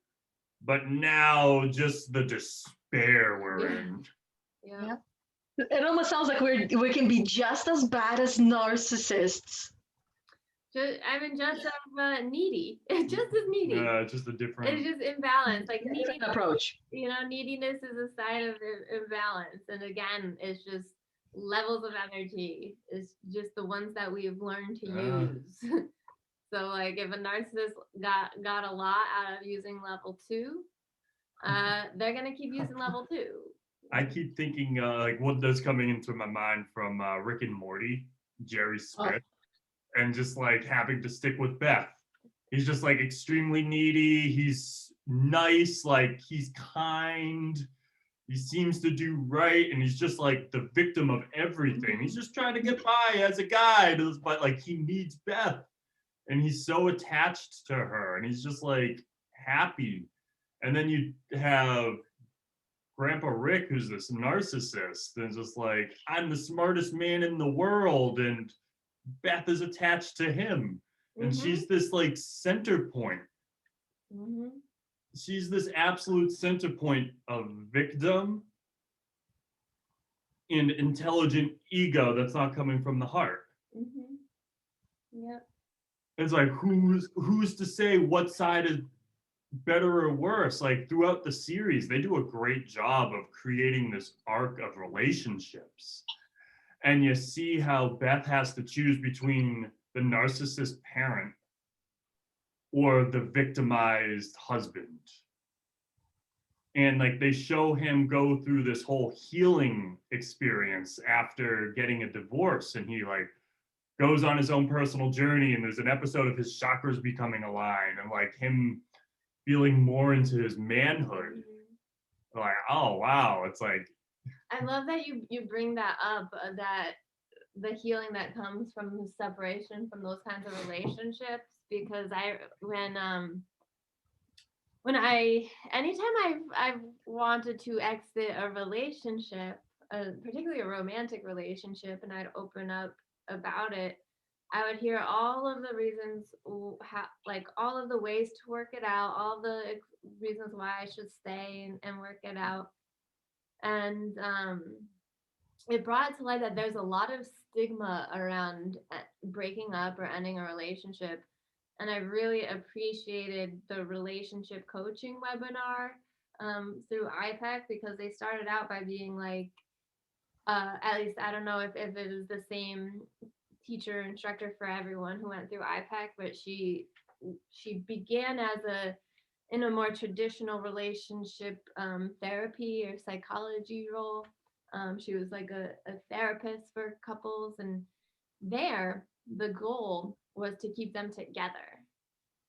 but now just the despair we're in. Yeah. It almost sounds like we can be just as bad as narcissists. Just as needy. Just as needy. Just a different. It's just imbalance. Like different approach. Neediness is a sign of imbalance, and again, it's just levels of energy. It's just the ones that we've learned to use. So, like, if a narcissist got a lot out of using level 2, they're gonna keep using level 2. I keep thinking like what's coming into my mind from Rick and Morty, Jerry Smith. And just like having to stick with Beth. He's just like extremely needy. He's nice, like he's kind. He seems to do right. And he's just like the victim of everything. He's just trying to get by as a guy, but like he needs Beth. And he's so attached to her. And he's just like happy. And then you have Grandpa Rick, who's this narcissist, and just like, I'm the smartest man in the world. And Beth is attached to him, and she's this like center point. She's this absolute center point of victim and intelligent ego that's not coming from the heart. Yep. It's like who's to say what side is better or worse? Like throughout the series, they do a great job of creating this arc of relationships. And you see how Beth has to choose between the narcissist parent or the victimized husband. And like they show him go through this whole healing experience after getting a divorce. And he like goes on his own personal journey. And there's an episode of his chakras becoming aligned and like him feeling more into his manhood. Like, oh, wow. It's like, I love that you bring that up, that the healing that comes from the separation from those kinds of relationships, because anytime I've wanted to exit a relationship, particularly a romantic relationship, and I'd open up about it, I would hear all of the reasons, like all of the ways to work it out, all the reasons why I should stay and work it out. And it brought to light that there's a lot of stigma around breaking up or ending a relationship. And I really appreciated the relationship coaching webinar through IPEC, because they started out by being like, at least I don't know if it is the same teacher instructor for everyone who went through IPEC, but she began in a more traditional relationship therapy or psychology role. She was like a therapist for couples, and there the goal was to keep them together.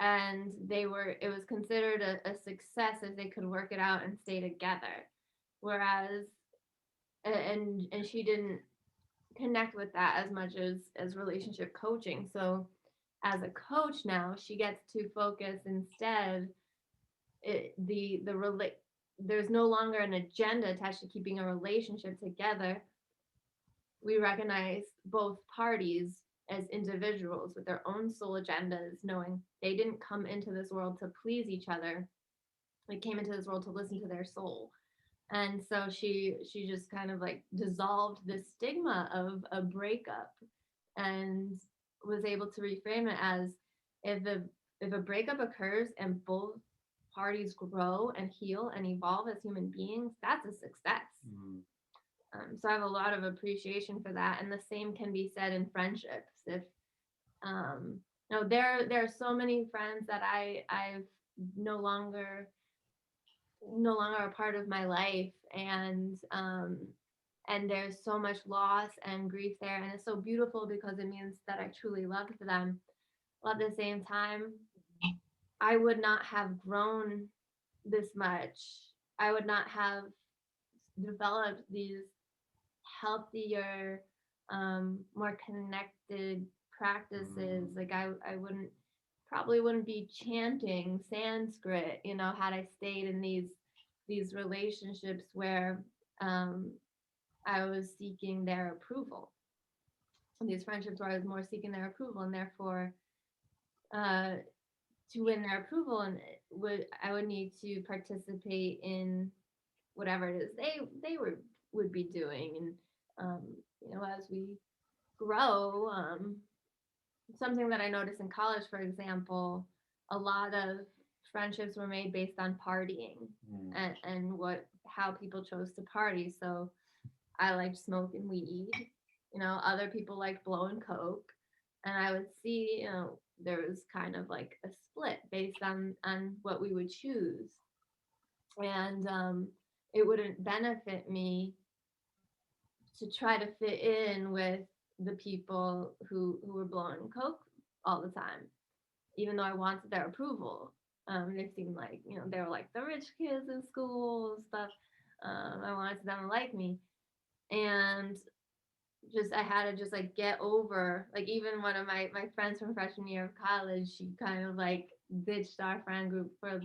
and it was considered a success if they could work it out and stay together. Whereas, and she didn't connect with that as much as relationship coaching. So as a coach now, she gets to focus instead there's no longer an agenda attached to keeping a relationship together. We recognize both parties as individuals with their own soul agendas, knowing they didn't come into this world to please each other. They came into this world to listen to their soul. And so she just kind of like dissolved the stigma of a breakup and was able to reframe it as if a breakup occurs and both parties grow and heal and evolve as human beings, that's a success. So I have a lot of appreciation for that. And the same can be said in friendships. If there are so many friends that I've no longer a part of my life, and there's so much loss and grief there, and it's so beautiful because it means that I truly loved them. Well, at the same time, I would not have grown this much. I would not have developed these healthier, more connected practices. Like I probably wouldn't be chanting Sanskrit, had I stayed in these relationships where I was seeking their approval. And these friendships where I was more seeking their approval, and therefore to win their approval, and I would need to participate in whatever it is they would be doing. And as we grow, something that I noticed in college, for example, a lot of friendships were made based on partying and how people chose to party. So I liked smoking weed, other people liked blowing coke, and I would see, there was kind of like a split based on what we would choose. And it wouldn't benefit me to try to fit in with the people who were blowing coke all the time, even though I wanted their approval. They seemed like, they were like the rich kids in school and stuff. I wanted them to like me. And I had to just like get over, like even one of my friends from freshman year of college, she kind of like ditched our friend group for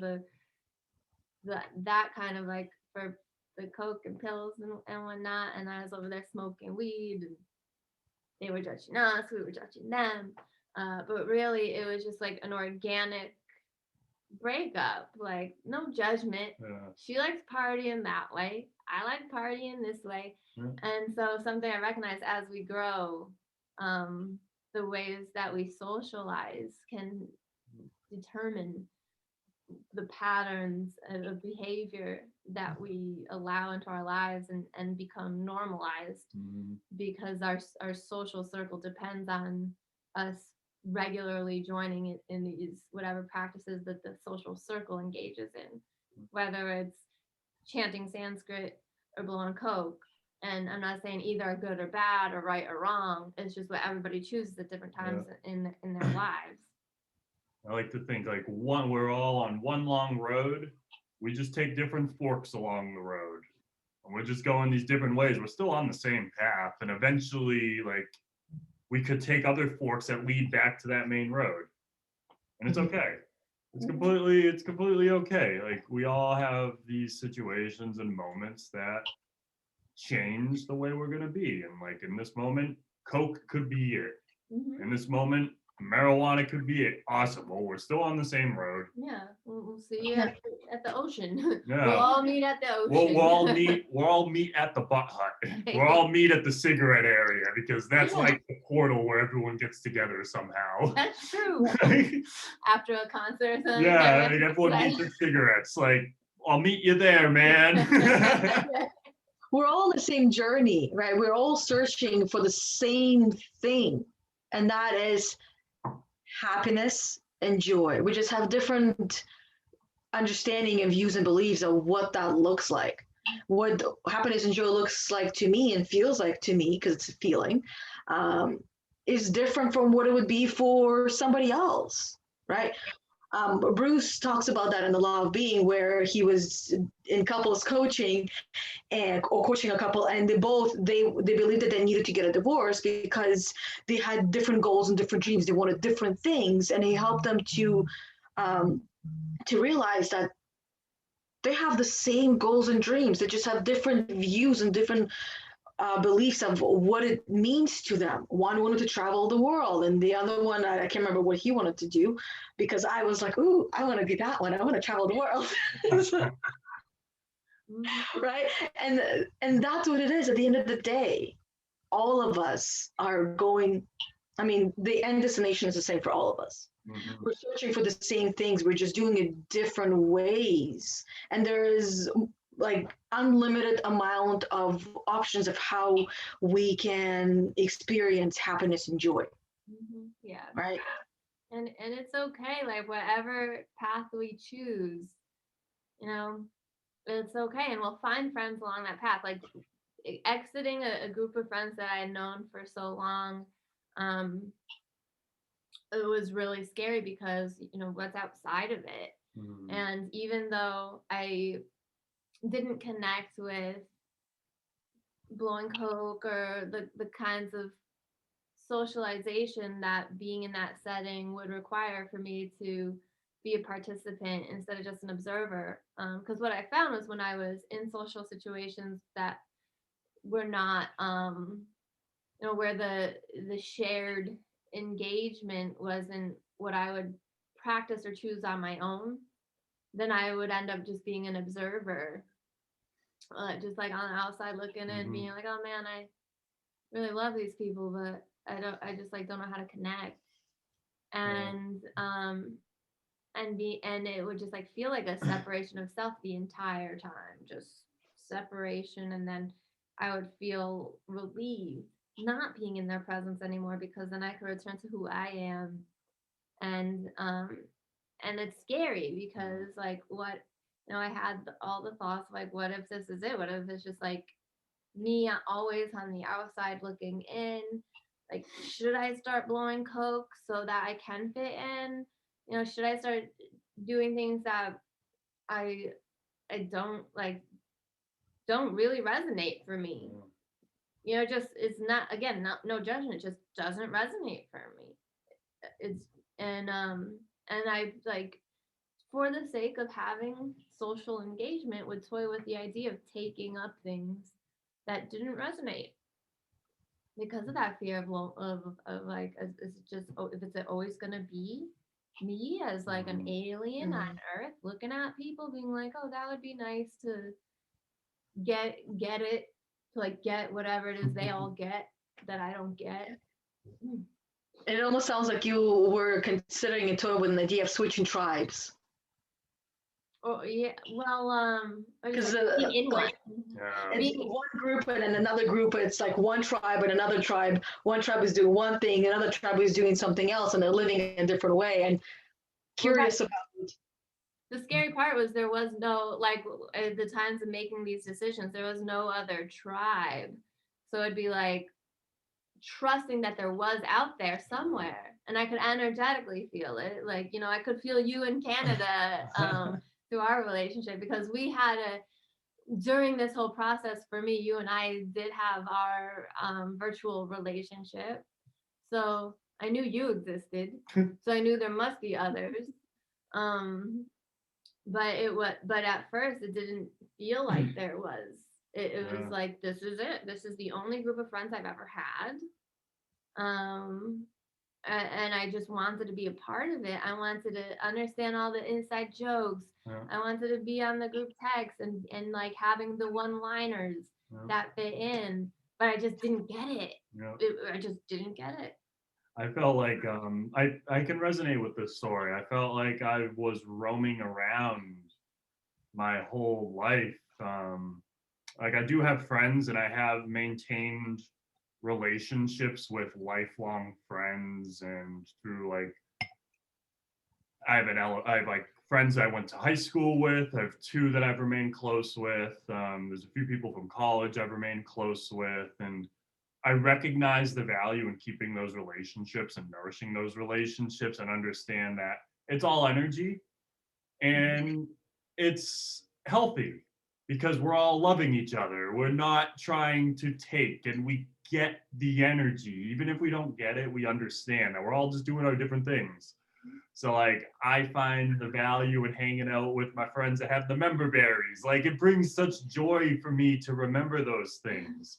that kind of like for the coke and pills and whatnot. And I was over there smoking weed, and they were judging us, we were judging them. But really it was just like an organic breakup, like no judgment. She likes partying that way, I like partying this way. And so something I recognize as we grow, the ways that we socialize can determine the patterns of behavior that we allow into our lives and become normalized, because our social circle depends on us regularly joining it in these whatever practices that the social circle engages in, whether it's chanting Sanskrit or blowing coke. And I'm not saying either are good or bad or right or wrong. It's just what everybody chooses at different times in their lives. I like to think like we're all on one long road. We just take different forks along the road, and we're just going these different ways. We're still on the same path, and eventually, like, we could take other forks that lead back to that main road, and it's okay. It's completely okay. Like, we all have these situations and moments that change the way we're gonna be, and like in this moment, Coke could be it. In this moment, marijuana could be it. Awesome. Well, we're still on the same road. Yeah, we'll see you at the ocean. Yeah. We'll all meet at the ocean. We'll all meet at the butt hut. We'll all meet at the cigarette area, because that's like the portal where everyone gets together somehow. That's true. After a concert or something. Yeah, like everyone meets at cigarettes. Like, I'll meet you there, man. We're all on the same journey, right? We're all searching for the same thing, and that is happiness and joy. We just have different understanding and views and beliefs of what that looks like. What happiness and joy looks like to me and feels like to me, because it's a feeling, is different from what it would be for somebody else, right? Bruce talks about that in The Law of Being, where he was in couples coaching or coaching a couple, and they believed that they needed to get a divorce because they had different goals and different dreams. They wanted different things, and he helped them to realize that they have the same goals and dreams. They just have different views and different beliefs of what it means to them. One wanted to travel the world, and the other one, I can't remember what he wanted to do, because I was like, ooh, I want to be that one. I want to travel the world. Right? And that's what it is. At the end of the day, all of us are going, I mean, the end destination is the same for all of us. Mm-hmm. We're searching for the same things. We're just doing it different ways. And there is like unlimited amount of options of how we can experience happiness and joy. Mm-hmm. Yeah. Right. And it's okay, like whatever path we choose, you know, it's okay, and we'll find friends along that path. Like exiting a group of friends that I had known for so long, it was really scary because, you know, what's outside of it. Mm-hmm. And even though I didn't connect with blowing coke or the kinds of socialization that being in that setting would require for me to be a participant instead of just an observer. Because what I found was when I was in social situations that were not, you know, where the shared engagement wasn't what I would practice or choose on my own, then I would end up just being an observer, just like on the outside looking in, mm-hmm. being like, oh man, I really love these people, but I just like don't know how to connect. And and it would just like feel like a separation of self the entire time, just separation. And then I would feel relieved not being in their presence anymore, because then I could return to who I am. And it's scary because like what, you know, I had all the thoughts like, what if this is it? What if it's just like me always on the outside looking in? Like, should I start blowing coke so that I can fit in? You know, should I start doing things that I don't like, don't really resonate for me? You know, just it's not, again, no judgment, it just doesn't resonate for me. It's and I like, for the sake of having social engagement, would toy with the idea of taking up things that didn't resonate because of that fear of like, is it just, if it's always gonna be me as like an alien on Earth looking at people being like, oh, that would be nice to get it, to like get whatever it is they all get that I don't get. It almost sounds like you were considering a toy with an idea of switching tribes. Oh yeah, well, because like, it's one group and then another group. It's like one tribe and another tribe. One tribe is doing one thing, another tribe is doing something else, and they're living in a different way. And curious about it. The scary part was there was no, like, at the times of making these decisions, there was no other tribe. So it'd be like trusting that there was out there somewhere, and I could energetically feel it. Like, you know, I could feel you in Canada through our relationship, because we had during this whole process, for me, you and I did have our virtual relationship. So I knew you existed. So I knew there must be others. But at first it didn't feel like there was. It was like, this is it. This is the only group of friends I've ever had. And I just wanted to be a part of it. I wanted to understand all the inside jokes. I wanted to be on the group text and like having the one-liners that fit in, but I just didn't get it. I just didn't get it. I felt like I can resonate with this story. I felt like I was roaming around my whole life. Like, I do have friends, and I have maintained relationships with lifelong friends, and through like I have like friends I went to high school with. I have two that I've remained close with. There's a few people from college I've remained close with, and I recognize the value in keeping those relationships and nourishing those relationships, and understand that it's all energy, and it's healthy because we're all loving each other. We're not trying to take, and we get the energy. Even if we don't get it, we understand that we're all just doing our different things. So like I find the value in hanging out with my friends that have the member berries. Like it brings such joy for me to remember those things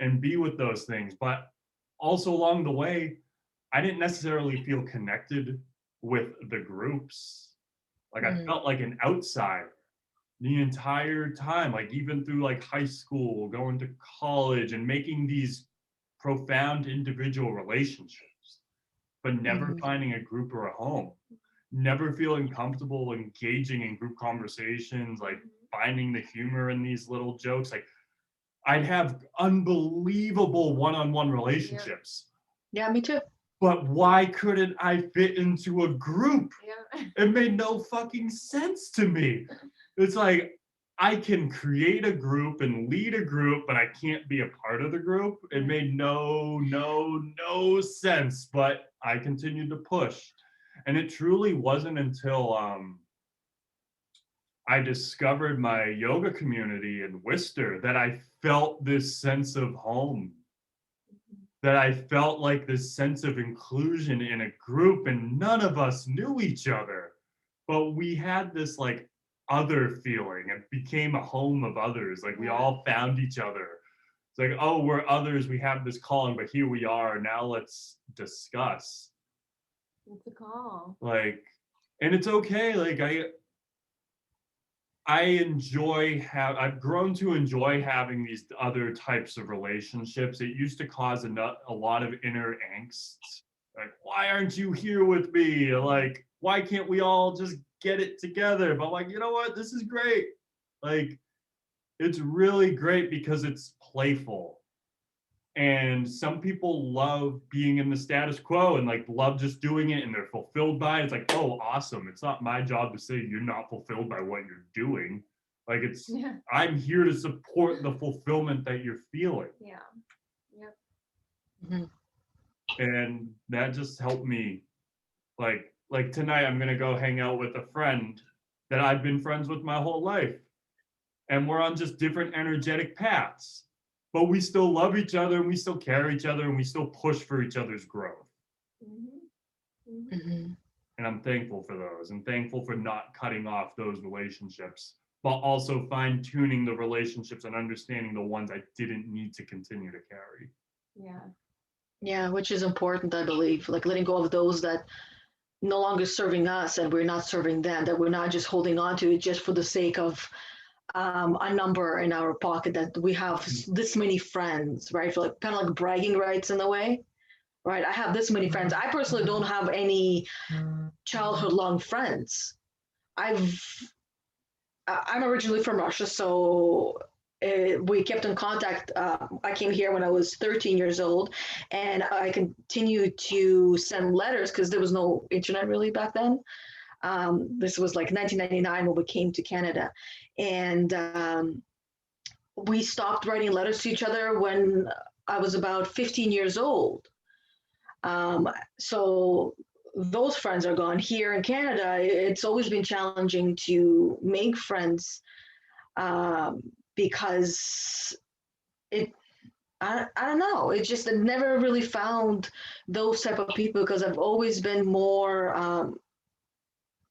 and be with those things. But also along the way, I didn't necessarily feel connected with the groups. Like I felt like an outsider the entire time, like even through like high school, going to college and making these profound individual relationships, but never finding a group or a home, never feeling comfortable engaging in group conversations, like finding the humor in these little jokes. Like I'd have unbelievable one-on-one relationships. Yeah, me too. But why couldn't I fit into a group? Yeah. It made no fucking sense to me. It's like I can create a group and lead a group, but I can't be a part of the group. It made no sense, but I continued to push. And it truly wasn't until I discovered my yoga community in Worcester that I felt this sense of home, that I felt like this sense of inclusion in a group, and none of us knew each other, but we had this like other feeling. It became a home of others. Like we all found each other. It's like, oh, we're others. We have this calling, but here we are. Now let's discuss. It's a call. Like, and it's okay. Like I've grown to enjoy having these other types of relationships. It used to cause a lot of inner angst. Like, why aren't you here with me? Like, why can't we all just get it together? But like, you know what? This is great. Like, it's really great because it's playful. And some people love being in the status quo and like love just doing it and they're fulfilled by it. It's like, oh, awesome. It's not my job to say you're not fulfilled by what you're doing. Like I'm here to support the fulfillment that you're feeling. Yeah. Yep. Mm-hmm. And that just helped me. Like tonight, I'm going to go hang out with a friend that I've been friends with my whole life. And we're on just different energetic paths. But we still love each other and we still care each other and we still push for each other's growth. And I'm thankful for those. I'm thankful for not cutting off those relationships, but also fine tuning the relationships and understanding the ones I didn't need to continue to carry. Yeah, which is important, I believe, like letting go of those that no longer serving us and we're not serving them, that we're not just holding on to it just for the sake of a number in our pocket, that we have this many friends, right? For like kind of like bragging rights in a way, right? I have this many friends. I personally don't have any childhood long friends. I'm originally from Russia, so we kept in contact. I came here when I was 13 years old, and I continued to send letters because there was no internet really back then. This was like 1999 when we came to Canada, and we stopped writing letters to each other when I was about 15 years old. So those friends are gone. Here in Canada, it's always been challenging to make friends because I don't know. It's just I never really found those type of people because I've always been more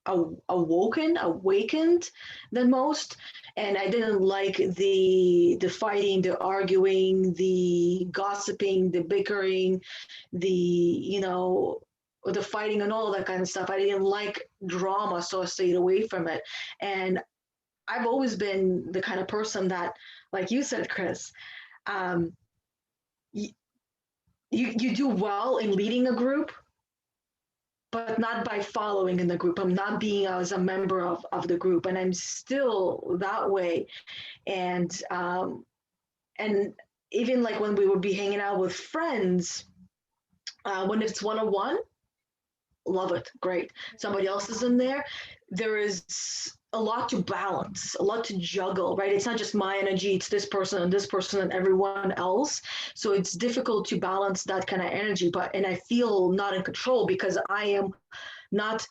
awakened than most, and I didn't like the fighting, the arguing, the gossiping, the bickering, the the fighting and all that kind of stuff. I didn't like drama, so I stayed away from it. And I've always been the kind of person that, like you said, Chris, you do well in leading a group, but not by following in the group. I'm not being as a member of the group, and I'm still that way. And even like when we would be hanging out with friends, when it's one-on-one, love it, great. Somebody else is in there. There is a lot to balance, a lot to juggle, right? It's not just my energy, it's this person and everyone else. So it's difficult to balance that kind of energy, and I feel not in control because I am not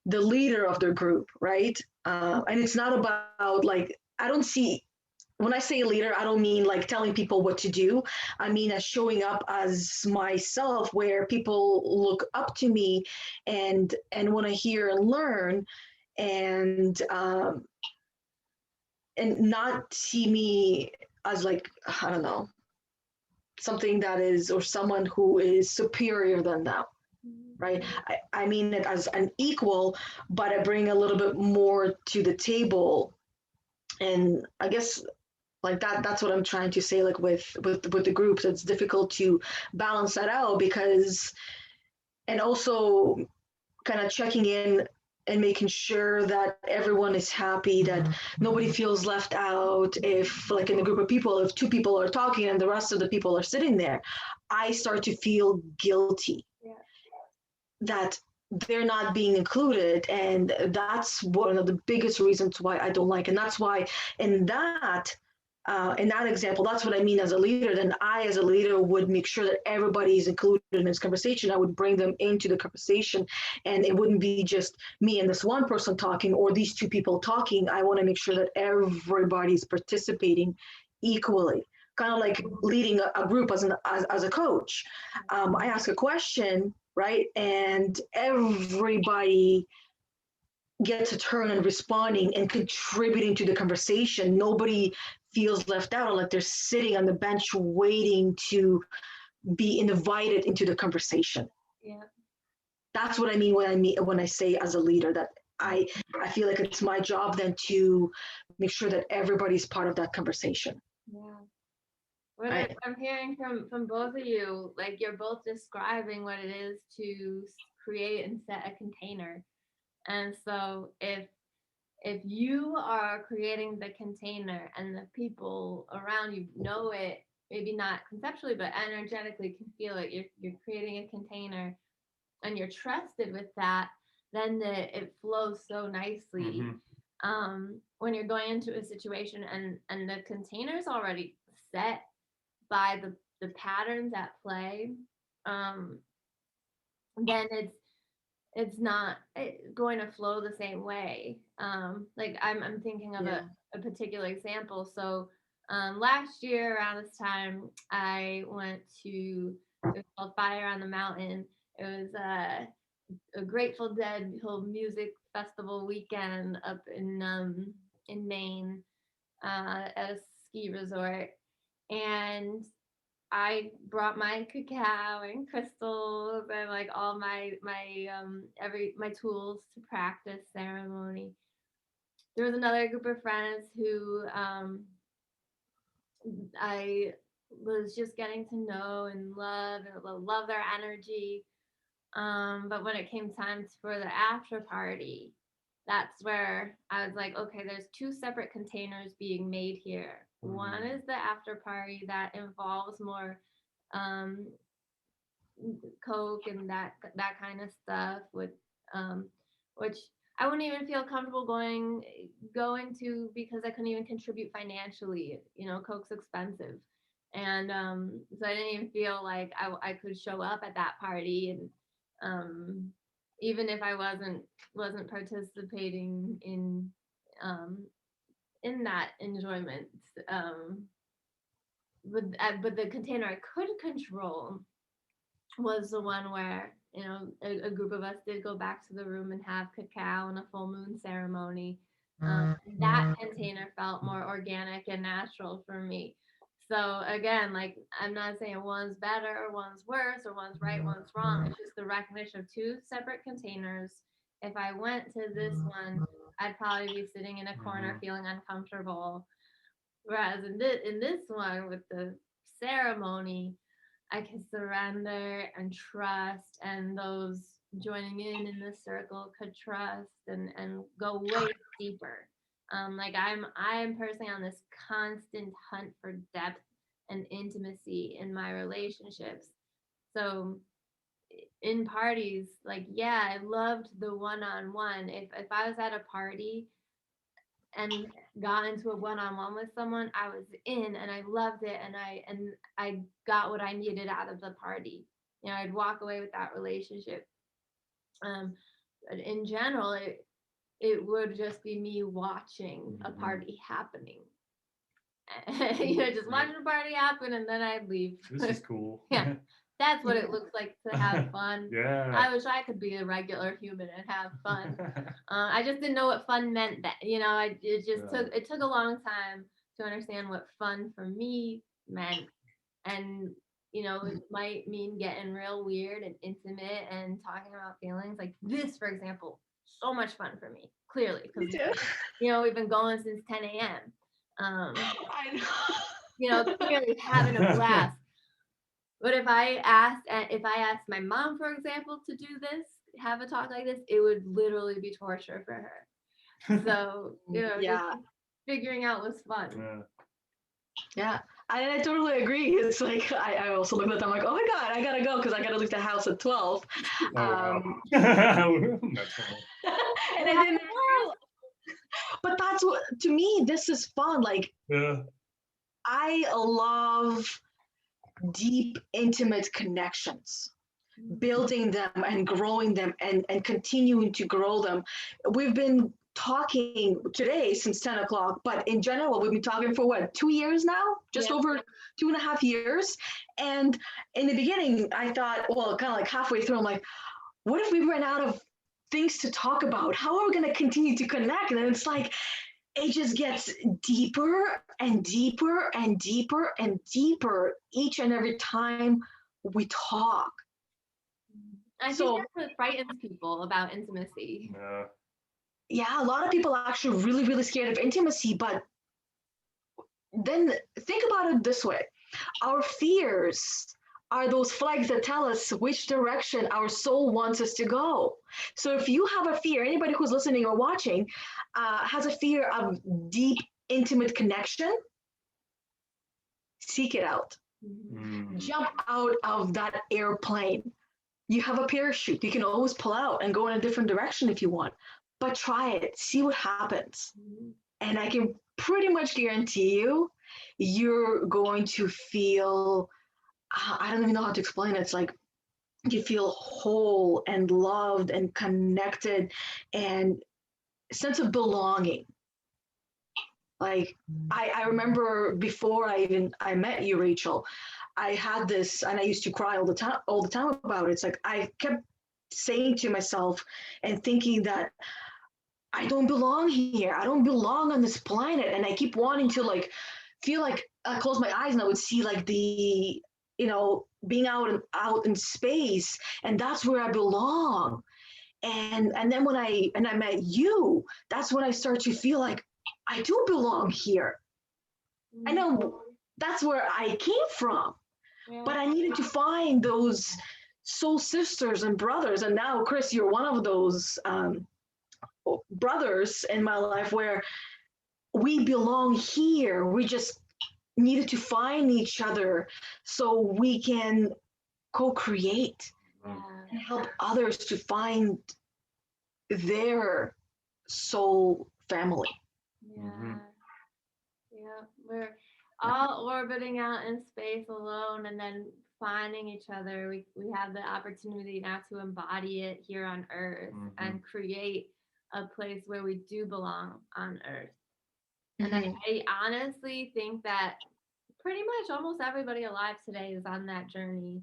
the leader of their group, right? And it's not about like, I don't see, when I say leader, I don't mean like telling people what to do. I mean as showing up as myself, where people look up to me and want to hear and learn, and and not see me as like, I don't know, something that is, or someone who is superior than them, right? I mean it as an equal, but I bring a little bit more to the table. And I guess like that's what I'm trying to say, like with the groups, it's difficult to balance that out, because, and also kind of checking in and making sure that everyone is happy, that nobody feels left out. If like in a group of people, if two people are talking and the rest of the people are sitting there, I start to feel guilty. Yeah. That they're not being included, and that's one of the biggest reasons why I don't like. And that's why in that example, that's what I mean as a leader. Then I, as a leader, would make sure that everybody is included in this conversation. I would bring them into the conversation, and it wouldn't be just me and this one person talking, or these two people talking. I want to make sure that everybody's participating equally, kind of like leading a group as a coach. I ask a question, right, and everybody gets a turn in responding and contributing to the conversation. Nobody feels left out, or like they're sitting on the bench waiting to be invited into the conversation. Yeah. That's what I mean when I say as a leader, that I feel like it's my job then to make sure that everybody's part of that conversation. Yeah. What I'm hearing from both of you, like you're both describing what it is to create and set a container. And so if you are creating the container and the people around you know it, maybe not conceptually, but energetically can feel it, you're creating a container and you're trusted with that, then it flows so nicely. Mm-hmm. When you're going into a situation and the container's already set by the patterns at play, then it's not going to flow the same way. Like I'm thinking of a particular example. So last year around this time, I went to, it was called Fire on the Mountain. It was a Grateful Dead whole music festival weekend up in Maine at a ski resort. And I brought my cacao and crystals and like all my tools to practice ceremony. There was another group of friends who I was just getting to know and love their energy. But when it came time for the after party, that's where I was like, okay, there's two separate containers being made here. One is the after party that involves more coke and that kind of stuff, with which I wouldn't even feel comfortable going to, because I couldn't even contribute financially. Coke's expensive, and so I didn't even feel like I could show up at that party, and even if I wasn't participating in that enjoyment, but the container I could control was the one where a group of us did go back to the room and have cacao and a full moon ceremony. That container felt more organic and natural for me. So again, like, I'm not saying one's better or one's worse or one's right, one's wrong. It's just the recognition of two separate containers. If I went to this one, I'd probably be sitting in a corner feeling uncomfortable. Whereas in this one with the ceremony, I can surrender and trust, and those joining in the circle could trust and go way deeper. Like I'm personally on this constant hunt for depth and intimacy in my relationships. So in parties, like, yeah, I loved the one-on-one. If I was at a party and got into a one-on-one with someone, I was in and I loved it, and I got what I needed out of the party. I'd walk away with that relationship. But in general, it would just be me watching a party happening. Just watching a party happen, and then I'd leave. This is cool. Yeah, that's what it looks like to have fun. Yeah. I wish I could be a regular human and have fun. I just didn't know what fun meant. That it took a long time to understand what fun for me meant, and it might mean getting real weird and intimate and talking about feelings like this, for example. So much fun for me, clearly, because we've been going since 10 a.m. I know. Clearly having a blast. But if I asked my mom, for example, to do this, have a talk like this, it would literally be torture for her. So, just figuring out was fun. Yeah. I totally agree. It's like I also look at them like, oh my God, I gotta go because I gotta leave the house at 12. Wow. That's funny. And I didn't realize. But that's what, to me, this is fun. Like, I love deep, intimate connections, building them and growing them and continuing to grow them. We've been talking today since 10 o'clock, but in general, we've been talking for what, 2 years now? Just over 2.5 years. And in the beginning, I thought, well, kind of like halfway through, I'm like, what if we ran out of things to talk about? How are we going to continue to connect? And then it's like, it just gets deeper and deeper and deeper and deeper each and every time we talk. I think that's what frightens people about intimacy. Yeah, a lot of people are actually really, really scared of intimacy, but then think about it this way. Our fears are those flags that tell us which direction our soul wants us to go. So if you have a fear, anybody who's listening or watching has a fear of deep, intimate connection, seek it out. Jump out of that airplane. You have a parachute. You can always pull out and go in a different direction if you want, but try it, see what happens. And I can pretty much guarantee you, you're going to feel, I don't even know how to explain it. It's like you feel whole and loved and connected and sense of belonging. Like I remember before I met you, Rachel, I had this, and I used to cry all the time about it. It's like I kept saying to myself and thinking that I don't belong here. I don't belong on this planet. And I keep wanting to like feel like I close my eyes and I would see like the, being out in space, and that's where I belong. And then when I met you, that's when I start to feel like I do belong here. I know that's where I came from, but I needed to find those soul sisters and brothers. And now, Chris, you're one of those brothers in my life where we belong here. We just needed to find each other so we can co-create and help others to find their soul family. We're all orbiting out in space alone and then finding each other. We have the opportunity now to embody it here on Earth and create a place where we do belong on Earth. And I honestly think that pretty much almost everybody alive today is on that journey.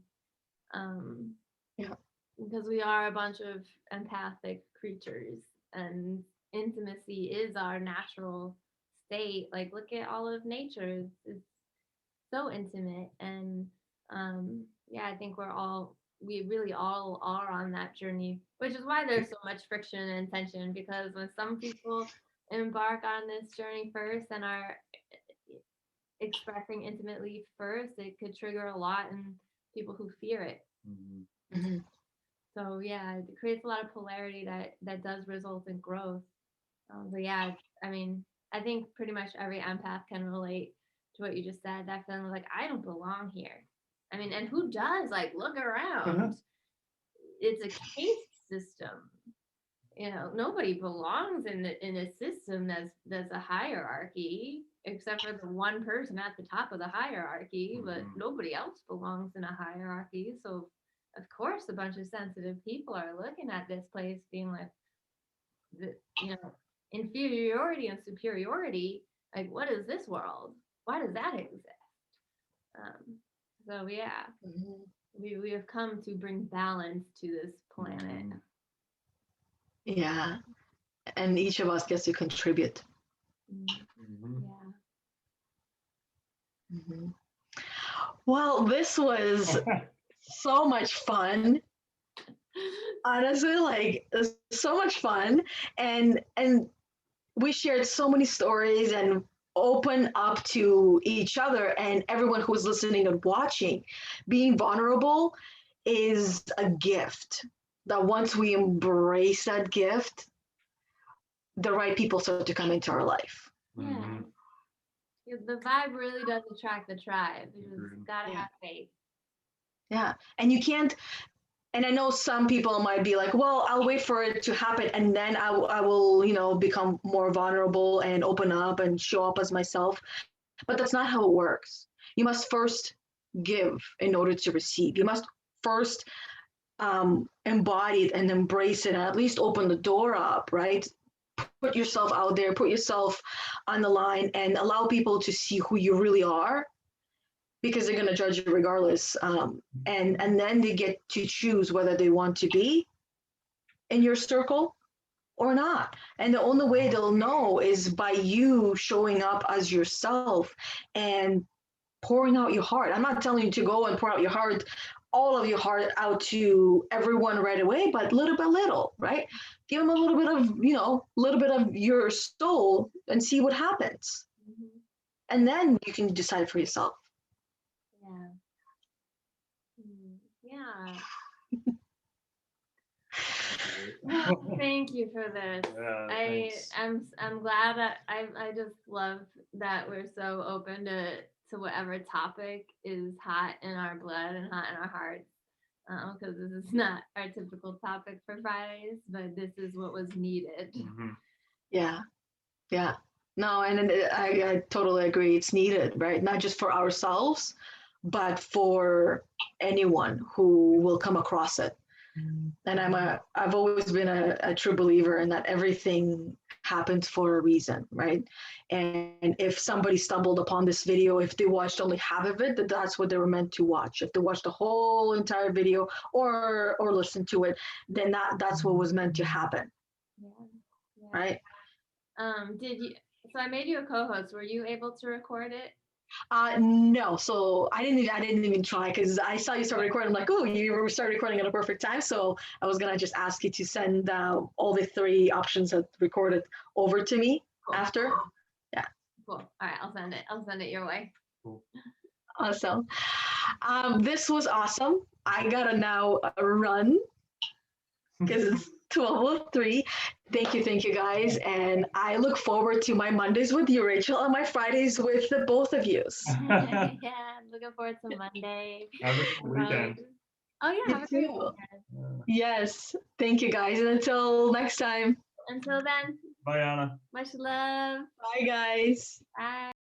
Because we are a bunch of empathic creatures, and intimacy is our natural state. Like, look at all of nature. It's so intimate. And I think we really all are on that journey, which is why there's so much friction and tension, because when some people embark on this journey first and are expressing intimately first, it could trigger a lot in people who fear it. So it creates a lot of polarity that does result in growth. I think pretty much every empath can relate to what you just said. That feeling like I don't belong here. I mean, and who does? Like, look around. It's a caste system. Nobody belongs in a system that's a hierarchy, except for the one person at the top of the hierarchy. But nobody else belongs in a hierarchy. So of course, a bunch of sensitive people are looking at this place being like, you know, inferiority and superiority. Like, what is this world? Why does that exist? So yeah, we have come to bring balance to this planet. Yeah. And each of us gets to contribute. Yeah. Well, this was so much fun. Honestly, like so much fun. And we shared so many stories and open up to each other and everyone who's listening and watching. Being vulnerable is a gift that once we embrace that gift, the right people start to come into our life. Yeah. The vibe really does attract the tribe. You just gotta have faith. Yeah. And you can't, and I know some people might be like, well, I'll wait for it to happen and then I will, you know, become more vulnerable and open up and show up as myself. But that's not how it works. You must first give in order to receive. You must first embody it and embrace it and at least open the door up, right? Put yourself out there, put yourself on the line and allow people to see who you really are, because they're going to judge you regardless. And then they get to choose whether they want to be in your circle or not. And the only way they'll know is by you showing up as yourself and pouring out your heart. I'm not telling you to go and pour out your heart, all of your heart out to everyone right away, but little by little, right? Give them a little bit of, you know, a little bit of your soul and see what happens. And then you can decide for yourself. Yeah. Well, thank you for this. I'm glad that I just love that we're so open to whatever topic is hot in our blood and hot in our hearts. Because this is not our typical topic for Fridays, but this is what was needed. Yeah. No, and I totally agree. It's needed, right? Not just for ourselves, but for anyone who will come across it. And I've always been a true believer in that everything happens for a reason, right? And if somebody stumbled upon this video, if they watched only half of it, that's what they were meant to watch. If they watched the whole entire video or listened to it, then that's what was meant to happen. Right? Did you? So I made you a co-host. Were you able to record it? No, so I didn't even try because I saw you start recording. I'm like, oh, you started recording at a perfect time. So I was gonna just ask you to send all the 3 options that recorded over to me after. Yeah. Cool. All right, I'll send it your way. Cool. Awesome. This was awesome. I gotta now run because it's 12:03. Thank you guys, and I look forward to my Mondays with you, Rachel, and my Fridays with the both of you. Yeah, looking forward to Monday. Have a good weekend. Oh yeah, have a great weekend. Yes, thank you guys, and until next time. Until then. Bye, Anna. Much love. Bye, guys. Bye.